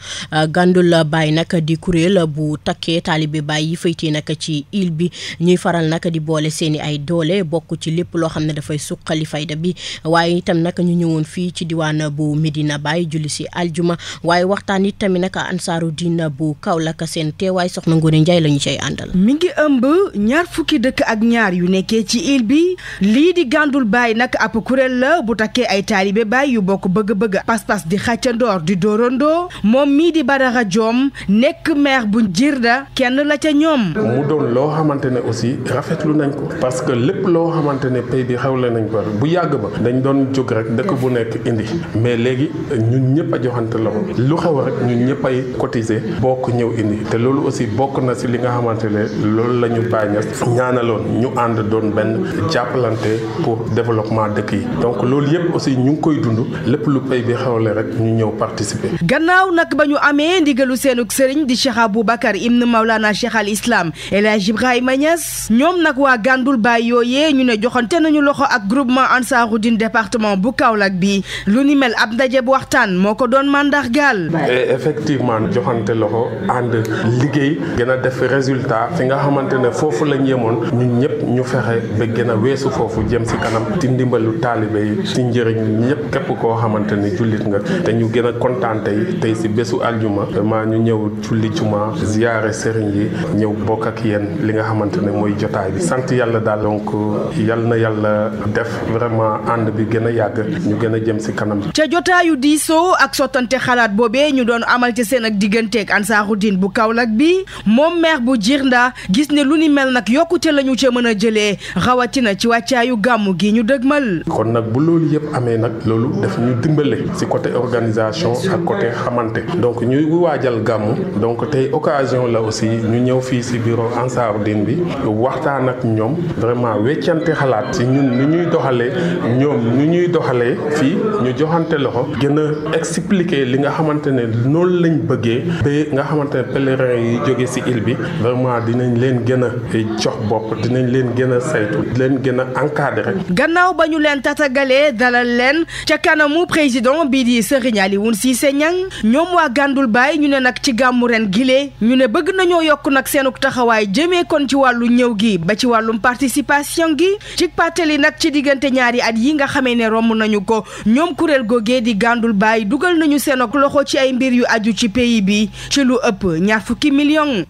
Gandul Baay nag di kuréel bu takkee taalibe Baay yi faytee nag ci île bi ñuy faral nag di boole seeni ay doole bokk ci lépp loo xam ne dafay suqali fayda bi waaye itam nag ñu ñëwoon fii ci diwaan bu Medina Baay julli si aljuma waaye waxtaan it tamit nag ansaaru diin bu Kaolack seen teewaay soxna Ngoone Njaay la ñu cay àndal. mi ngi ëmb ñaar fukki dëkk ak ñaar yu nekkee ci île bi lii di Gandul Baay nag ab kuréel la bu takkee ay taalibe Baay yu bokk bëgg-bëgg pas-pas di xàccandoor di dóorandoo moom mii di Badara Joom nekk maire bu Jirda kenn la ca ñoom. mu doon loo xamante ne aussi rafetlu nañ ko parce que lépp loo xamante ne pays bi xewle nañ ko bu yàgg ba dañ doon jóg rek dëkk bu nekk indi mais léegi ñun ñëpp a joxante loxo lu xew rek ñun ñëpp ay cotiser bokk ñëw indi te loolu aussi bokk na si li nga xamante ne loolu la ñu bàññas ñaanaloon ñu ànd doon benn jàppalante pour développement dëkk yi donc loolu yëpp aussi ñu ngi koy dund lépp lu pays bi xewle rek ñu ñëw participer. gannaaw nag ba ñu amee ndigalu seenug sëriñ di Cheikh Aboubacar ibn Maulana Cheikh al Islam El Hadj Ibrahima Niass ñoom nag waa Gandul Baay yooyee ñu ne joxante nañu loxo ak groupement Ansaarud-Din département bu Kaolack bi lu ni mel ab ndaje bu waxtaan moo ko doon mandargaal. effectivement joxante loxo ànd liggéey gën a def résultat fi nga xamante ne foofu lañ yemoon ñun ñëpp ñu fexe ba gën a weesu foofu jëm si kanam ci ndimbalu taalibe yi ci njëriñ ñëpp képp koo xamante ne jullit nga te ñu gën a kontaan tey si bésu aljuma vraiment ñu ñëw julli juma ziyaare sëriñ yi ñëw bokk ak yéen li nga xamante ne mooy jotaay bi sant yàlla daal donc yal na yàlla def vraiment ànd bi gën a yàgg ñu gën a jëm si kanam. ca jotaayu diisoo ak sottante xalaat boobee ñu doon amal ci seen ak digganteeg Ansaarud-Din bu Kaolack bi moom maire bu Jirnda gis ne lu ni mel nag yokkute la ñu ca mën a jëlee rawatina ci wàccaayu gàmmu gi ñu dëgmal. kon nag bu loolu yëpp amee nag loolu daf ñu dimbale si côté organisation ak côté xamante donc ñuy waajal gàmmu donc tey occasion la aussi ñu ñëw fii si bureau Ansaarud-Din bi waxtaan ak ñoom vraiment weccante xalaat si ñun nu ñuy doxalee ñoom nu ñuy doxalee fii ñu joxante loxo gën a expliquer li nga xamante ne noonu lañ bëggee ba nga xamante ne pèlerin yi jóge si île bi vraiment dinañ leen gën a jox bopp dinañ leen gën a saytu leen gën a encadrer. gannaaw ba ñu leen tatagalee dalal leen ca kanamu président bii di Serigne Alioune Cissé Niang ñoom waa Gandul Baay ñu ne nag ci gàmmu ren gile ñu ne bëgg nañoo yokk nag seenuk taxawaay jëmee kon ci wàllu ñëw gi ba ci wàllum participation gi ci pàttali nag ci diggante ñaari at yi nga xamee ne romb nañu ko ñoom kuréel googee di Gandul Baay dugal nañu seenuk loxo ci ay mbir yu aju ci pays bi ci lu ëpp 20 millions.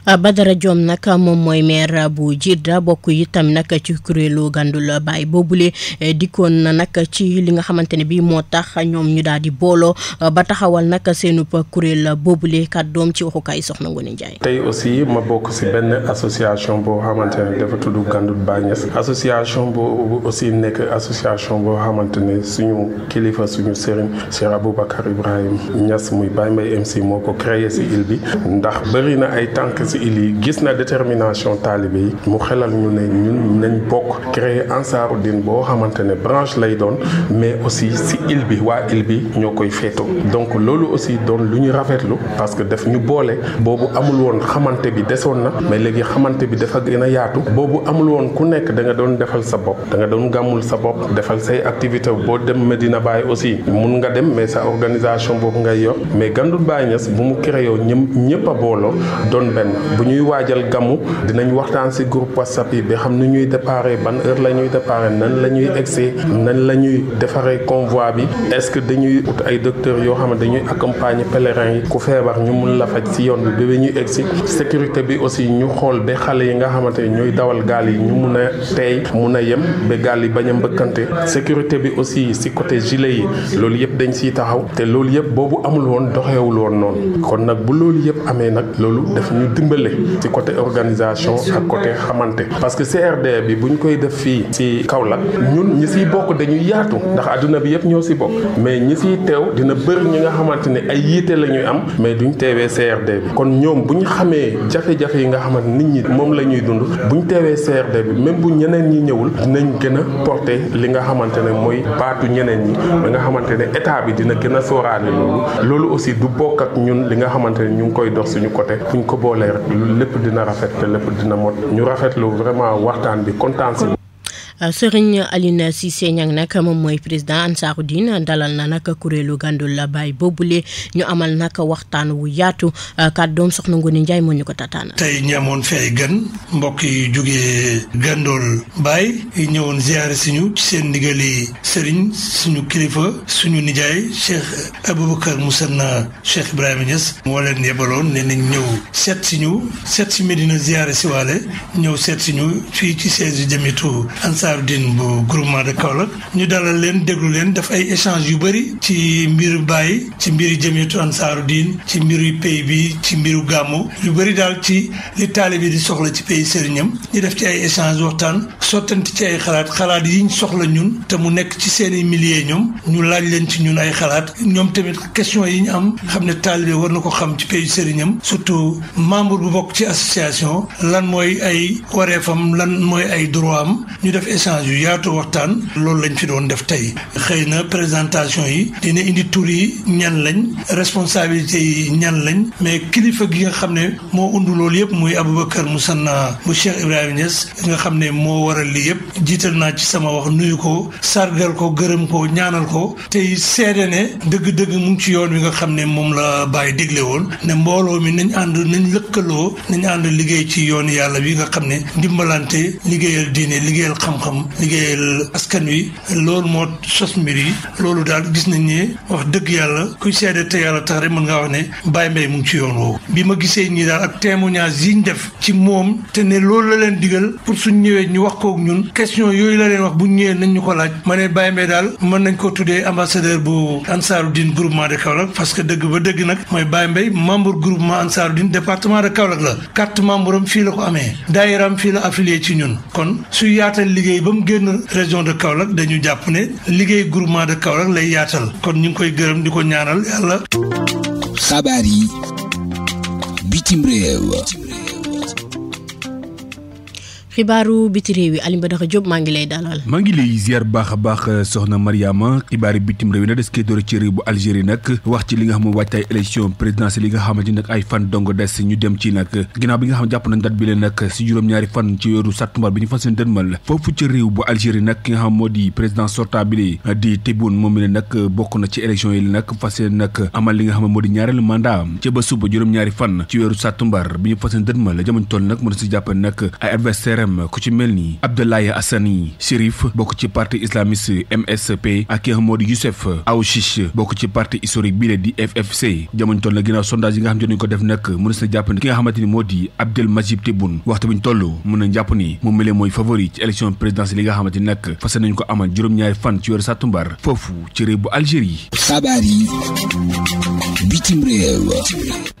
Badara Diom nag moom mooy maire bu Jirda bokk itam nag ci kuréelu Gandul Baay boobule dikkoon na nag ci li nga xamante ne bii moo tax ñoom ñu daal di booloo ba taxawal nag seenu kuréel boobule kàddoom ci waxukaay soxna Ngoone Njaay. tey aussi ma bokk si benn association boo xamante ne dafa tudd Gandul Baay Niass association boobu aussi nekk association boo xamante ne suñu kilifa suñu sëriñ Cheikh Aboubacar Ibrahima Niass muy Baye Mbaye MC moo ko créé si île bi ndax bëri na ay tànk si île yi gis na détermination taalibe yi mu xelal ñu ne ñun nañ bokk créer Ansaarud-Din boo xamante ne branche lay doon mais aussi si île bi waa île bi ñoo koy féetoo donc loolu aussi doon lu ñu rafetlu parce que daf ñu boole boobu amul woon xamante bi desoon na mais léegi xamante bi dafa gën a yaatu boobu amul woon ku nekk da nga doon defal sa bopp da nga doon gàmmul sa bopp defal say activité boo dem Medina Baye aussi mun nga dem mais sa organisation boobu ngay yor mais Gandoul Baye Niass bu mu créé ñëpp a booloo doon benn bu ñuy waajal gàmmu dinañ waxtaan si groupe WhatsApp yi ba xam ni ñuy déparé ban heure la ñuy déparé nan la ñuy egsee nan la ñuy defaree convoi bi est-ce que dañuy ut ay docteurs yoo xam ne dañuy accompagner pèlerins yi ku feebar ñu mun la faj si yoon bi ba ñuy egsi sécurité bi aussi ñu xool ba xale yi nga xamante ne ñooy dawal gaal yi ñu mun a teey mun a yem ba gaal yi bañ a mbëkkante sécurité bi aussi si côté gilet yi loolu yëpp dañ siy taxaw te loolu yëpp boobu amul woon doxewul woon noonu kon nag bu loolu yëpp amee nag loolu daf ñu dimbale ci côté organisation ak côté xamante parce que CRD bi bu ñu koy def fii ci Kaolack ñun ñi siy bokk dañuy yaatu ndax adduna bi yëpp ñoo si bokk mais ñi siy teew dina bëri ñi nga xamante ne ay yiite la ñuy am mais duñ teewee CRD bi kon ñoom bu ñu xamee jafe-jafe yi nga xamante nit ñi moom la ñuy dund bu ñu teewee CRD bi même bu ñeneen ñi ñëwul dinañ gën a porter li nga xamante ne mooy baatu ñeneen ñi ba nga xamante ne état bi dina gën a sóoraale loolu aussi du bokk ak ñun li nga xamante ne ñu ngi koy dox suñu côté fu ñu ko boolee rek lépp dina rafet te lépp dina mot ñu rafetlu vraiment waxtaan bi kontaan si. Serigne Alioune Cissé Niang nag moom mooy président Ansaarud-Din dalal na nag kuréelu Gandoul Baye boobule ñu amal nag waxtaan wu yaatu kàddoom soxna Ngoné Ndiaye moo ñu ko tataana. tey ñi amoon fi ay gan mbokk yi jógee Gandoul Baye ñëwoon ziare suñu ci seen ndigali Serigne suñu kilifa suñu nijaay Cheikh Aboubacar Moussanna Cheikh Ibrahima Niass moo leen yebaloon ne nañ ñëw seet si Medina ziare si waale ñëw seet si ñu fii ci siège jamitu Ansaarud-Din bu groupement de Kaolack ñu dalal leen déglu leen def ay échange yu bëri ci mbiru Baye ci mbiru jamitu Ansaarud-Din ci mbiru pays bi ci mbiru gàmmu yu bëri daal ci li taalibe di soxla ci pays sëriñam ñu def ci ay échange waxtaan sottante ci ay xalaat yiñ soxla ñun te mu nekk ci seeni milliers ñoom ñu laaj leen ci ñun ay xalaat ñoom tamit question yi ñu am xam ne taalibe war na ko xam ci pays sëriñam surtout membre bu bokk ci association lan mooy ay wareefam lan mooy ay droit am ñu def échange yu yaatu waxtaan loolu lañ fi doon def tey xëy na présentation yi dina indi tur yi ñan lañ responsabilité yi ñan lañ mais kilifa gi nga xam ne moo undu loolu yëpp muy Aboubacar Moussanna bu Cheikh Ibrahima Niass nga xam ne moo waral lii yëpp jiital naa ci sama wax nuyu ko sargal ko gërëm ko ñaanal ko tey seede ne dëgg-dëgg mu ngi ci yoon wi nga xam ne moom la Baye digle woon ne mbooloo mi nañ ànd nañ lëkkaloo nañ ànd liggéey ci yoon yàlla bi nga xam ne ndimbalante liggéeyal diine liggéeyal xam-xam liggéeyal askan wi loolu moo sos mbir yi loolu daal gis nañ ne wax dëgg yàlla kuy seede te yàlla tax rek mën ngaa wax ne Baye Mbaye mu ngi ci yoon woowu bi ma gisee ñi daal ak témoignage yi ñu def ci moom te ne loolu la leen digal pour suñ ñëwee ñu wax kook ñun question yooyu la leen wax bu ñëwee nañ ñu ko laaj ma ne Baye Mbaye daal mën nañ ko tuddee ambassadeur bu Ansaarud-Din groupement de Kaolack parce que dëgg ba dëgg nag mooy Baye Mbaye membre groupement Ansaarud-Din département de Kaolack la carte membre am fii la ko amee daayiram fii la affilié ci ñun kon su yaatal liggéey ba mu génn région de Kaolack dañu jàpp ne liggéey groupement de Kaolack lay yaatal kon ñu ngi koy gërëm di ko ñaanal yàlla. xabaar yi bitim réew. xibaaru biti réew yi Alioune Badara Diop maa ngi lay dalal. maa ngi lay ziar baax a baax soxna Mariama xibaari bitim réew yi nag des koy door ci réew bu Algérie nag wax ci li nga xam ne waajtaay élection présidentielle yi nga xamante ni nag ay fan dong des ñu dem ci nag ginnaaw bi nga xam ne jàpp nañ date bi leen nag si juróom-ñaari fan ci weeru sàttumbar bi ñu fas yéene dënmal foofu ci réew bu Algérie nag ki nga xam moo di président sortant bi di Tebboune moom mi ne nag bokk na ci élection yi nag fas yéene nag amal li nga xam ne moo di ñaareelu mandat ca ba suba juróom-ñaari fan ci weeru sàttumbar bi ñu fas yéene dënmal jamono toll nag mën si jàpp nag ay adversaire ku ci mel ni Abdoulaye Hassani Chérif bokk ci parti islamiste MSP ak ki nga xam moo di Youssef Aouchiche bokk ci parti historique bii la di FFC jamono toll na ginnaaw sondage yi nga xam ne ko def nag mën na jàpp ni ki nga xamante ni moo di Abdelmadjid Tebboune waxtu bi ñu toll mën na jàpp ni moom mi leen mooy favori ci élection présidentielle yi nga xamante ni nag fas nañu ko amal juróom-ñaari fan ci weeru sàttumbar foofu ci réew bu Algérie. xabaar yi bitim réew.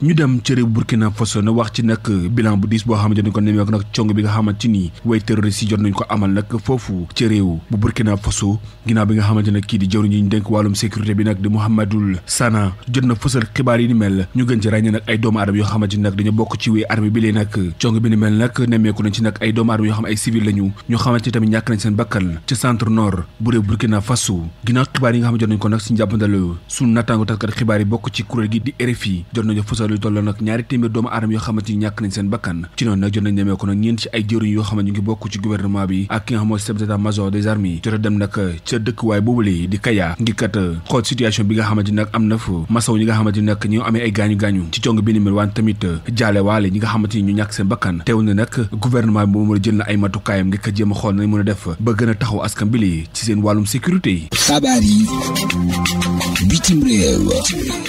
ñu dem ci réew Burkina Faso na wax ci nag bilan bu diis boo xamante ni ko nemmeeku nag cong bi nga xamante ni way terroriste yi jot nañ ko amal nag foofu ci réew bu Burkina Faso ginnaaw bi nga xamante ne kii di jëwriñ ñi ñu dénk wàllum sécurité bi nag di Mouhamadoul Sana jot na fësal xibaar yi ni mel ñu gën ci ràññee nag ay doomu aadama yoo xamante ni nag dañu bokk ci wéy armée bi lee nag cong bi ni mel nag nemmeeku nañ ci nag ay doomu aadama yoo xam ay civil lañu ñoo xamante ni tamit ñàkk nañ seen bakkan ci centre nord bu réew Burkina Faso ginnaaw xibaar yi nga xam ne jot nañ ko nag si njàppandal suñu nattaango taskat xibaar yi bokk ci kuréel gi di RFI jot nañu fësal lu toll nag 200 doomu aadama yoo xamante ni ñàkk nañ seen bakkan ci noonu nag jot nañ nemmeeku nag ñeent ci ay jëwriñ yoo xam ne ñu ngi bokk ci gouvernement bi ak ki nga xam mooy chef d'état-major des armées jot a dem nag ca dëkkuwaay boobule di Kaya ngir kat xool situation bi nga xamante ni nag am na fa masaw ñi nga xamante ni nag ñoo amee ay gaañu-gaañu ci cong bi ni mel wante tamit jaale waale ñi nga xamante ni ñu ñàkk seen bakkan teewul ne nag gouvernement bi moom la jël na ay matukaayam ngir ko jéem a xool nañ mën a def ba gën a taxaw askan bi li ci seen wàllum sécurité. xabaar yi bitim réew.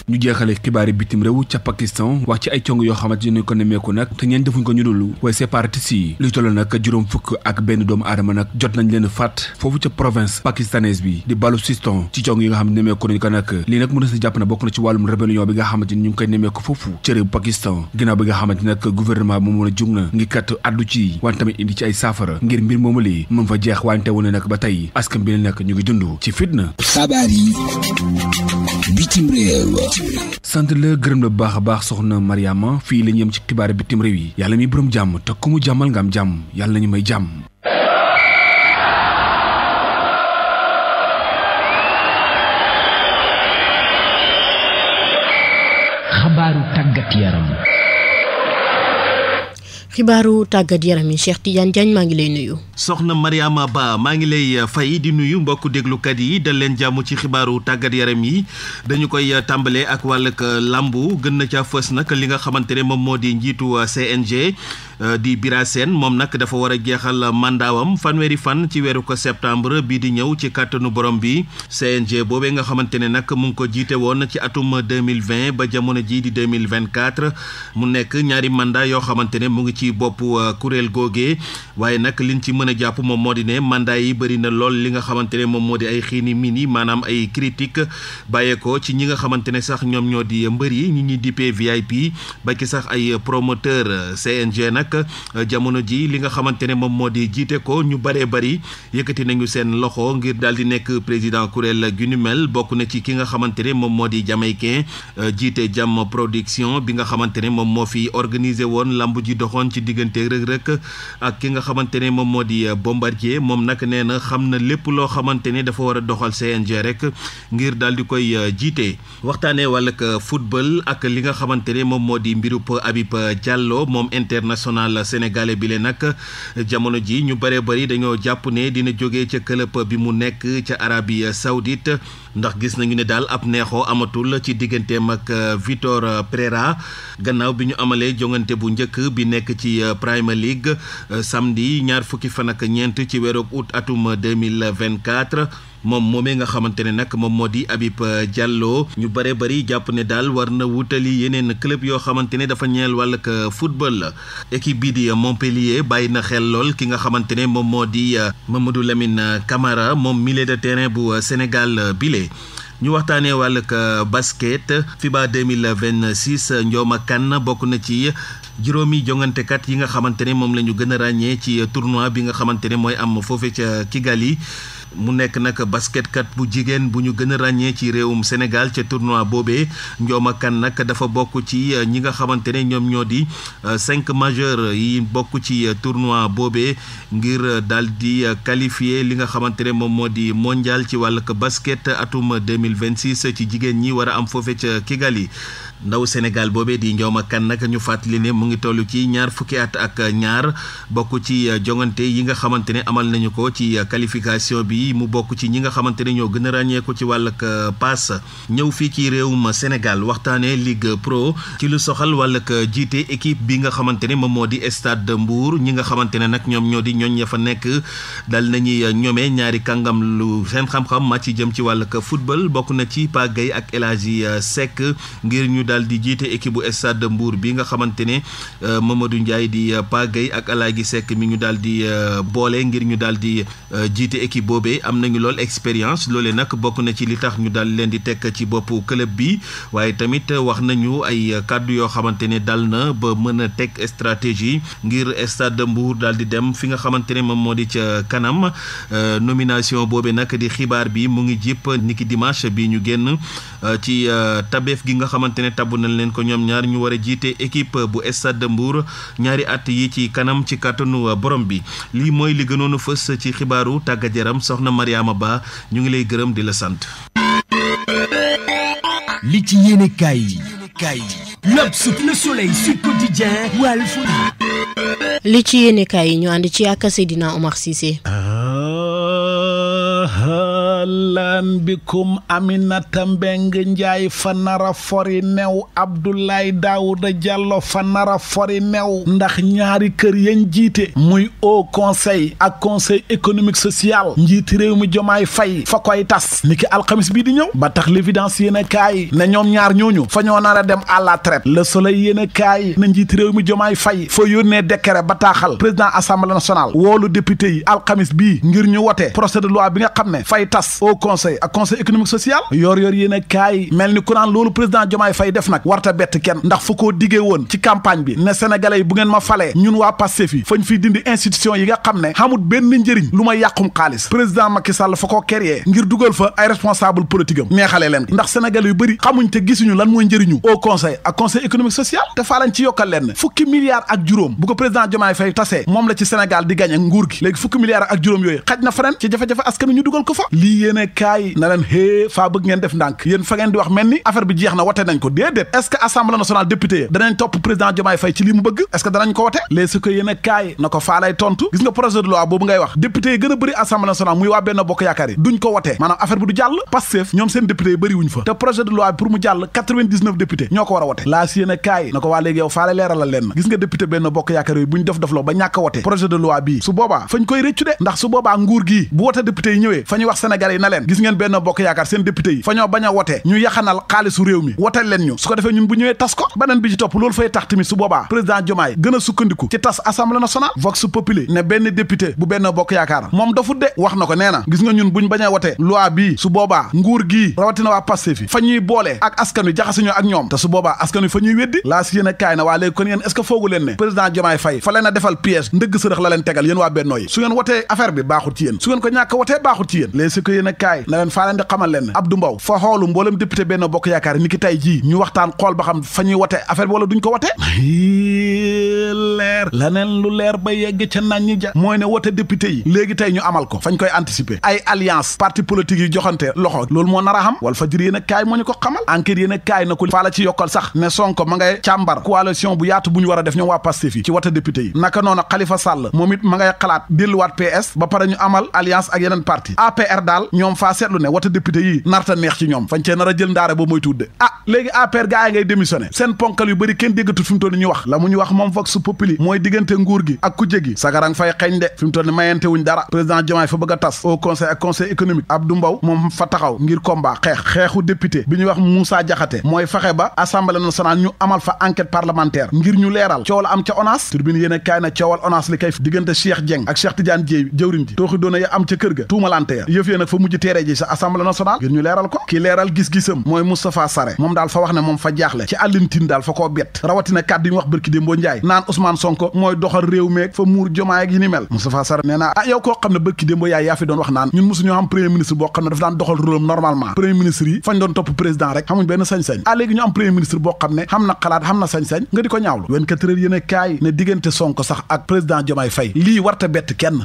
ñu jeexale xibaar yi bitim réew ca Pakistan wax ci ay cong yoo xamante ni ko nemmeeku nag te ñeen defuñ ko ñu dul waaye séparatistes yi luy toll nag juróom fukk ak benn doomu aadama nag jot nañ leen faat foofu ca province pakistanaise bi di Balochistan ci cong yi nga xam ne nemmeeku nañ ko nag lii nag mën na si jàpp na bokk na ci wàllum rébellion bi nga xamante ni ñu ngi koy nemmeeku foofu ca réew Pakistan ginnaaw bi nga xamante ni nag gouvernement bi moom mën a jug na ngir kat addu ci wante tamit indi ci ay saafara ngir mbir moomu li mën fa jeex wante wu ne nag ba tey askan bi nag ñu ngi dund ci fitna. xabaar yi bitim réew. sant la gërëm la bu baax a baax soxna Mariama fii la ñu yem ci xibaar bitim réew yi yàlla mi borom jàmm te ku mu jàmmal nga am jàmm yàlla nañu may jàmm. xabaaru tàggat yaram. xibaaru tàggat yaram yi Cheikh Tidiane Diagne maa ngi lay nuyu. soxna Mariama Ba maa ngi lay fay di nuyu mbokku déglukat yi dal leen jàmm ci xibaaru tàggat yaram yi dañu koy tàmbalee ak wàllug lambu gën na ca fës nag li nga xamante ne moom moo di njiitu CNG di Bira Sène moom nag dafa war a jeexal mandaawam fanweeri fan ci weeru ko septembre bii di ñëw ci kàttanu borom bi CNG boobee nga xamante ne nag mu ngi ko jiite woon ci atum 2020 ba jamono ji di 2024 mu nekk ñaari mandat yoo xamante ne mu ngi ci boppu kuréel googee waaye nag liñ ci mën a jàpp moom moo di ne mandat yi bëri na lool li nga xamante ne moom moo di ay xiini mini maanaam ay critique bàyyeekoo ci ñi nga xamante ne sax ñoom ñoo di mbër yi ñi ñuy dippee VIP ba ki sax ay promoteur CNG nag jamono ji li nga xamante ne moom moo di jiite ko ñu bëree bëri yëkkati nañu seen loxo ngir daal di nekk président kuréel gu ni mel bokk na ci ki nga xamante ne moom moo di jamaïcain jiite Jam Production bi nga xamante ne moom moo fi organisé woon lamb ji doxoon ci diggante rëg-rëg ak ki nga xamante ne moom moo di Bombardier moom nag nee na xam na lépp loo xamante ne dafa war a doxal CNG rek ngir daal di koy jiite waxtaanee wàllug football ak li nga xamante ne moom moo di mbirub Habib Diallo moom international sénégalais bi le nag jamono ji ñu bëree bëri dañoo jàpp ne dina jógee ca club bi mu nekk ca Arabie Saoudite ndax gis nañu ne daal ab neexoo amatul ci digganteem ak Vitor Pereira gannaaw bi ñu amalee jongante bu njëkk bi nekk ci Premier League samedi ñaar fukki fan ak ñeent ci weeru août atum 2024 moom moomee nga xamante ne nag moom moo di Habib Diallo ñu bare bari jàpp ne daal war na wutali yeneen club yoo xamante ne dafa ñeel wàllug football équipe bii di Montpellier bàyyi na xel lool ki nga xamante ne moom moo di Mamadou Lamine Camara moom milieu de terrain bu Sénégal bile. ñu waxtaanee wàllug basket FIBA 2026 Ndioma Kane bokk na ci juróomi jongantekat yi nga xamante ne moom la ñu gën a ràññee ci tournoi bi nga xamante ne mooy am foofe ca Kigali. mu nekk nag basketkat bu jigéen bu ñu gën a ràññee ci réewum Sénégal ca tournoi boobee Ndioma Kane nag dafa bokk ci ñi nga xamante ne ñoom ñoo di 5 majeurs yi bokk ci tournoi boobee ngir daal di qualifier li nga xamante ne moom moo di mondial ci wàllug basket atum 2026 ci jigéen ñi war a am foofe ca Kigali. ndaw Sénégal boobee di Ndioma Kane nag ñu fàttali ne mu ngi toll ci ñaar fukki at ak ñaar bokk ci jongante yi nga xamante ne amal nañu ko ci qualification bi mu bokk ci ñi nga xamante ne ñoo gën a ràññeeku ci wàllug pass ñëw fii ci réewum Sénégal waxtaanee Ligue Pro ci lu soxal wàllug jiite équipe bi nga xamante ne moom moo di Stade de Mbour ñi nga xamante ne nag ñoom ñoo di ñooñ ya fa nekk dal nañuy ñoomee ñaari kàngam lu seen xam-xam màcc jëm ci wàllug football bokk na ci Pa Gueye ak El Hadji Seck ngir ñu ñu daal di jiite équipe bu Stade de Mbour bi nga xamante ne Mamadou Ndiaye di Pa Gueye ak Alaaji Seck mi ñu daal di boole ngir ñu daal di jiite équipe boobee am nañu lool expérience loolee nag bokk na ci li tax ñu daal leen di tekk ci boppu club bi waaye tamit wax nañu ay kàddu yoo xamante ne dal na ba mën a teg stratégie ngir Stade de Mbour daal di dem fi nga xamante ne moom moo di ca kanam nomination boobee nag di xibaar bi mu ngi jip niki dimanche bi ñu génn ci tabeef gi nga xamante ne tabb nañ leen ko ñoom ñaar ñu war a jiite équipe bu Stade de Mbour ñaari at yi ci kanam ci kàttanu borom bi lii mooy li gënoon a fës ci xibaaru tàggat yaram soxna Mariama Ba ñu ngi lay gërëm di la sant. li ci yéene kaay yi L'Obs, Le Soleil, Sud Quotidien, Walf. li ci yéene kaay yi ñu ànd ci ak Seydina Omar Cissé. lan bikum Aminata Mbengue Ndiaye fa nara fori new Abdoulaye Daouda Diallo fa nara fori new ndax ñaari kër yañ jiite muy Haut Conseil ak Conseil économique social njiiti réew mi Jomaay Fay fa koy tas niki alxamis bii di ñëw ba tax l'évidence yéen kaay ne ñoom ñaar ñooñu fa ñoo nar a dem à la traite Le Soleil yéen kaay na njiiti réew mi Jomaay Fay fa yónnee décret bataaxal président assemblée nationale woolu député yi alxamis bii ngir ñu wote projet de loi bi nga xam ne fay tas au conseil ak conseil économique social yor yéen a kaay mel ni ku naan loolu président Diomaye Faye def nag warta bett kenn ndax fu ko diggee woon ci campagne bi ne sénégalais yi bu ngeen ma falee ñun waa Pastef yi fañ fiy dindi institution yi nga xam ne xamul benn njëriñ lu may yàqum xaalis président Macky Sall fa ko créé ngir dugal fa ay responsable politique am neexalee leen ndax sénégalais yu bëri xamuñ te gisuñu lan mooy njëriñu au conseil ak conseil économique social te faa lañ ci yokkal leen fukki milliards ak juróom bu ko président Diomaye Faye tasee moom la ci Sénégal di gagné nguur gi léegi fukki milliards ak juróom yooyu xaj na feneen ci jafe-jafe askan ñu dugal ko fa lii yéene kaay na leen hée faa bëgg ngeen def ndànk yéen fa ngeen di wax mel ni affaire bi jeex na wote nañ ko déedéet est-ce que assemblée nationale député yi danañ topp président Diomaye Faye ci li mu bëgg est-ce que danañ ko wote léegi su ko yéene kaay na ko faa lay tontu gis nga projet de loi boobu ngay wax député yi gën a bëri assemblée nationale muy waa Benno Bokk Yaakaar yi duñ ko wote maanaam affaire bi du jàll Pastef ñoom seen député yi bëri wuñ fa te projet de loi bi pour mu jàll 99 député ñoo ko war a wote laas yéene kaay na ko waa léegi yow faa lay leeralal leen gis nga député Benno Bokk Yaakaar yi buñ dofloo ba ñàkk a wote projet de loi bii su boobaa fañ koy réccu de ndax su boobaa nguur gi bu wote député yi ñëwee fa ñuy wax sénégalais yi na leen gis ngeen Benno Bokk Yaakaar seen député yi fa ñoo bañ a wote ñu yaxanal xaalisu réew mi wotel leen ñu su ko defee ñun bu ñëwee tas ko beneen bi ci topp loolu fay tax tamit su boobaa président Diomaye gën a sukkandiku ci tas assemblée nationale vox populi ne benn député bu Benno Bokk Yaakaar moom dafut de wax na ko nee na gis nga ñun buñ bañ a wote loi bii su boobaa nguur gii rawatina waa Pastef fi fa ñuy boole ak askan wi jaxasuñu ak ñoom te su boobaa askan wi fa ñuy weddi laa si yéen a kaay na waa léegi kon yéen est-ce que foogu leen ne président Diomaye Faye fa leen a defal piège ndëgg sërëx la leen tegal yéen waa Benno yi su ngeen wotee affaire bi baaxut ci yéen su ngeen ko ñàkk wotee baaxut ci yéen léegi si ko yéen a kaay na leen faa leen di xamal leen Abdou Mbow fa xoolu mboolem député Benno Bokk Yaakaar ni ki tey jii ñu waxtaan xool ba xam fa ñuy wote affaire bi wala duñ ko wote leer laneen lu leer ba yegg ca nañ ñi ja mooy ne wote député yi léegi tey ñu amal ko fañ koy anticiper ay alliance parti politique yi joxante loxo loolu moo nar a xam wala fa jër yéen a kaay moo ñu ko xamal enquête yéen a kaay na ko faa la ci yokkal sax ne Sonko ma ngay càmbar coalition bu yaatu bu ñu war a def ñoom waa Pastef yi ci wote député yi naka noonu Khalifa Sall moom it ma ngay xalaat delluwaat PS ba pare ñu amal alliance ak yeneen parti APR daal ñoom faa seetlu ne wote député yi narta neex ci ñoom fañ cee nar a jël ndaare boo mooy tudde léegi APR gaa yi ngay démissionné seen ponkal yu bëri kenn déggatul fi mu toll ni ñu wax la mu ñu wax moom vox populi mooy diggante nguur gi ak kujje gi sagarang fay xeeñ de fi mu toll ni mayente wuñ dara président Diomaye fa bëgg a tas au conseil ak conseil économique Abdou Mbow moom fa taxaw ngir combat xeexu député bi ñuy wax Moussa Diakhaté mooy fexe ba assemblée nationale ñu amal fa enquête parlementaire ngir ñu leeral coow la am ca ONAS turbine yéen a kaay na coowal ONAS li kay diggante Cheikh Dieng ak Cheikh Tidiane Dièye jëwriñ ji tooxi doona ya am ca kër ga tuumalante ya yëf yee nag fa mujj teere ji sa assemblée nationale ngir ñu leeral ko kii leeral gis-gisam mooy Moustapha Sarré moom daal fa wax ne moom fa jaaxle ci àllintin daal fa koo bett rawatina kàddu yi ñu wax bërki Dembo Njaay naan Ousmane Sonko mooy doxal réew meeg fa muur Jomaay ak yi ni mel Moustapha Sarré nee naa yow koo xam ne bërki Dembo Njaay yaa fi doon wax naan ñun mosu ñoo am premier ministre boo xam ne dafa daan doxal rôlam normalement premier ministre yi fañ doon topp président rek xamuñ benn sañ-sañ léegi ñu am premier ministre boo xam ne xam na xalaat xam na sañ-sañ nga di ko ñaawlu 24 heures yéen a kaay ne diggante Sonko sax ak président Diomaye Faye lii warta bett kenn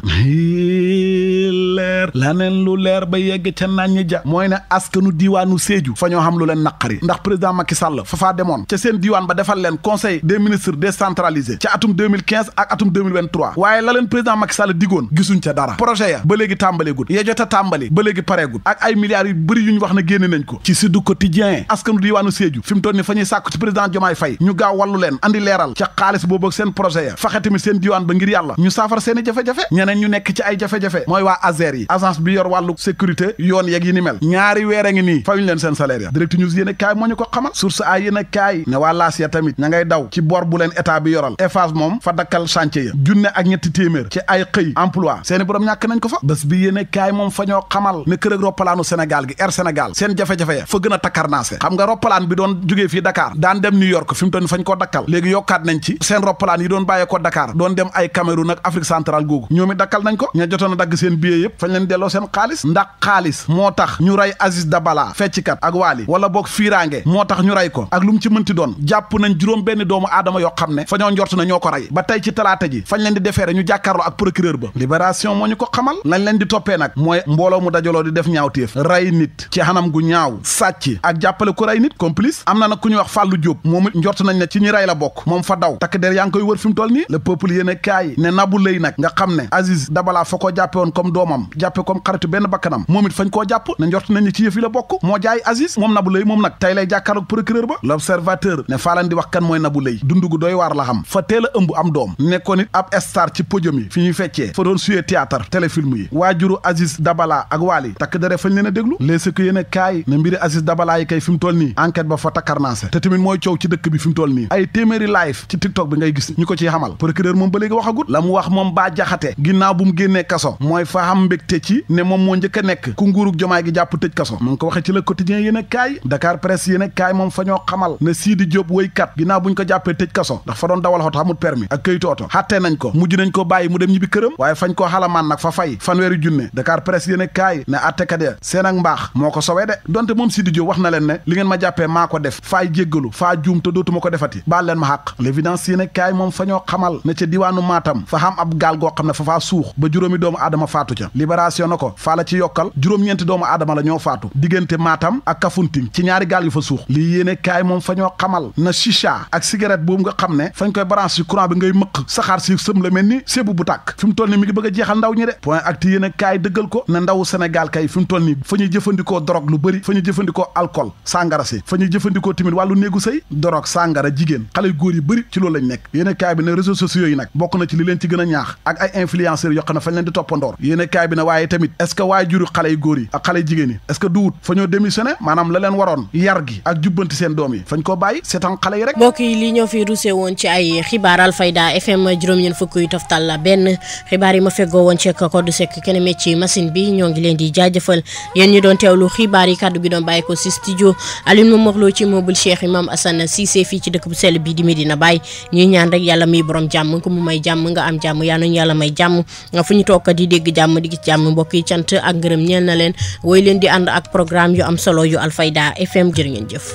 leer laneen lu leer ba yegg ca nañ ja mooy ne askanu diiwaanu Sédhiou fa ñoo xam lu leen naqari ndax président Macky Sall fa faa demoon ca seen diiwaan ba defal leen conseil des ministres décentralisé ca atum 2015 ak atum 2023 waaye la leen président Macky Sall digoon gisuñ ca dara projet ya ba léegi tàmbaleegut ya jot a tàmbali ba léegi pareegut ak ay milliards yu bëri yu ñu wax ne génne nañ ko ci Sud Quotidien askanu diiwaanu Sédhiou fi mu toll ni fa ñuy sàkku ci président Diomaye Faye ñu gaaw wàllu leen andi leeral ca xaalis boobu ak seen projet ya faxe tamit seen diiwaan ba ngir yàlla ñu saafara seeni jafe-jafe ñeneen ñu nekk ci ay jafe-jafe mooy waa ASER militaires yi agence bi yor wàllu sécurité yoon yeeg yi ni mel ñaari weer a ngi nii fayuñ leen seen salaire ya direct news yéen a kaay moo ñu ko xamal source ay yéen a kaay ne waa laas ya tamit ña ngay daw ci bor bu leen état bi yoral Eiffage moom fa dakkal chantier ya junne ak ñetti téeméer ci ay xëy emploi seeni borom ñàkk nañ ko fa bés bi yéen a kaay moom fa ñoo xamal ne kër ak roppalaanu Sénégal gi Air Sénégal seen jafe-jafe ya fa gën a takkarnaase xam nga roppalaan bi doon jógee fii Dakar daan dem New York fi mu toll ni fañ koo dakkal léegi yokkaat nañ ci seen roppalaan yi doon bàyyee ko Dakar doon dem ay Cameroun ak Afrique centrale googu ñoom it dakkal nañ ko ña jotoon a dagg seen billet yëpp fañ leen delloo seen xaalis ndax xaalis moo tax ñu rey Aziz Dabala fecckat ak Waali wala boog fiiraange moo tax ñu rey ko ak lu mu ci mënti doon jàpp nañ juróom benn doomu aadama yoo xam ne fa ñoo njort na ñoo ko rey ba tey ci talaata ji fañ leen di defeere ñu jàkkaarloo ak procureur ba libération moo ñu ko xamal lañ leen di toppee nag mooy mbooloo mu dajaloo di def ñaawteef rey nit ci xanam gu ñaaw sàcc ak jàppale ku rey nit complice am na nag ku ñuy wax Fallou Diop moom it njort nañ ne ci ñi rey la bokk moom fa daw takk der yaa ngi koy wër fi mu toll nii le peuple yéen a kaay ne Nabou Leye nag nga xam ne Aziz Dabala fa koo jàppe woon comme doomam jàppe comme xaritu benn bakkanam moom it fañ koo jàpp ne njort nañ ne ci yëf yi la bokk moo jaay Aziz moom Nabou Leye moom nag tey lay jàkkaarloog procureur ba l'observateur ne faa leen di wax kan mooy Nabou Leye dundu gu doy waar la xam fa teel a ëmb am doom nekkoon it ab star ci podium yi fi ñuy feccee fa doon suyee théâtre téléfilm yi waajuru Aziz Dabala ak Waali takk dere fañ leen a déglu léegi ko yéen a kaay ne mbiri Aziz Dabala yi kay fi mu toll nii enquête ba fa takkarnaase te tamit mooy coow ci dëkk bi fi mu toll nii ay téeméeri live ci TikTok bi ngay gis ñu ko ciy xamal procureur moom ba léegi waxagut la mu wax moom Bah Diakhaté ginnaaw bu mu génnee kaso mooy fa xam mbégte ci ne moom moo njëkk a nekk ku nguurug jomaay gi jàpp tëj kaso mu ngi ko waxee ci le quotidien yéen a kaay Dakar Presse yéen a kaay moom fa ñoo xamal ne Sidi Diop woykat ginnaaw buñ ko jàppee tëj kaso ndax fa doon dawal oto xamul permis ak këyitu oto xàttee nañ ko mujj nañ ko bàyyi mu dem ñibbi këram waaye fañ koo xalamaan nag fa fay fanweeri junne Dakar Presse yéen a kaay ne attekat ya seen ak mbaax moo ko sowee de donte moom Sidi Diop wax na leen ne li ngeen ma jàppee maa ko def faay jéggalu faa juum te dootuma ko defati baal leen ma xàq l'évidence yéen a kaay moom fa ñoo xamal ne ca diwaanu Matam fa xam ab gaal goo xam ne fa faa suux ba juróomi doomu aadama faatu ca libération na ko faa la ci yokkal juróom-ñeenti doomu aadama la ñoo faatu diggante Matam ak Kafountine ci ñaari gaal yu fa suux lii yéene kaay moom fa ñoo xamal na chicha ak cigarette boobu nga xam ne fañ koy branche ci courant bi ngay mëq saxaar si sëm la mel ni sébu bu tàkk fi mu toll ni mi ngi bëgg a jeexal ndaw ñi de point actu yéene kaay dëggal ko ne ndawu Sénégal kay fi mu toll ni fa ñuy jëfandikoo drogue lu bëri fa ñuy jëfandikoo alcool sàngara si fa ñuy jëfandikoo tamit wàllu néegu sëy drogue sàngara jigéen xale góor yi bëri ci loolu lañ nekk yéene kaay bi ne réseaux sociaux yi nag bokk na ci li leen ci gën a ñaax ak ay influenceurs yoo xam ne fañ leen di toppandoor yéene kaay bi ne waaye tamit est-ce que waay juru xale yu góor yi ak xale jigéen yi est-ce que duwut fa ñoo démissionné maanaam la leen waroon yar gi ak jubbanti seen doom yi fañ koo bàyyi seetaan xale yi rek mbokk yi li ñoo fi rusé woon ci ay xibaar Alfayda FM juróom-ñeent fukk yu toftal la benn xibaar yi ma feggoo woon ci Codou Seck kenn me ci machine bi ñoo ngi leen di jaajëfal yéen ñu doon teewlu xibaar yi kaddu gi doon bàyyi ko si studio Alioune Momar ci mobile Cheikh Imam Assane Cissé fii ci dëkk bu sell bi di Medina Baye ñuy ñaan rek yàlla muy borom jàmm ku mu may jàmm nga am jàmm yaa nañu yàlla may jàmm fu ñu toog di dégg jàmm di gis jàmm mbokk yi cant ak ngërëm ñeel na leen woy leen di ànd ak programme yu am solo yu Alfayda FM jërë ngeen jëf.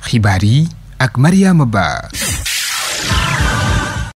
xibaar yi ak Mariama Ba.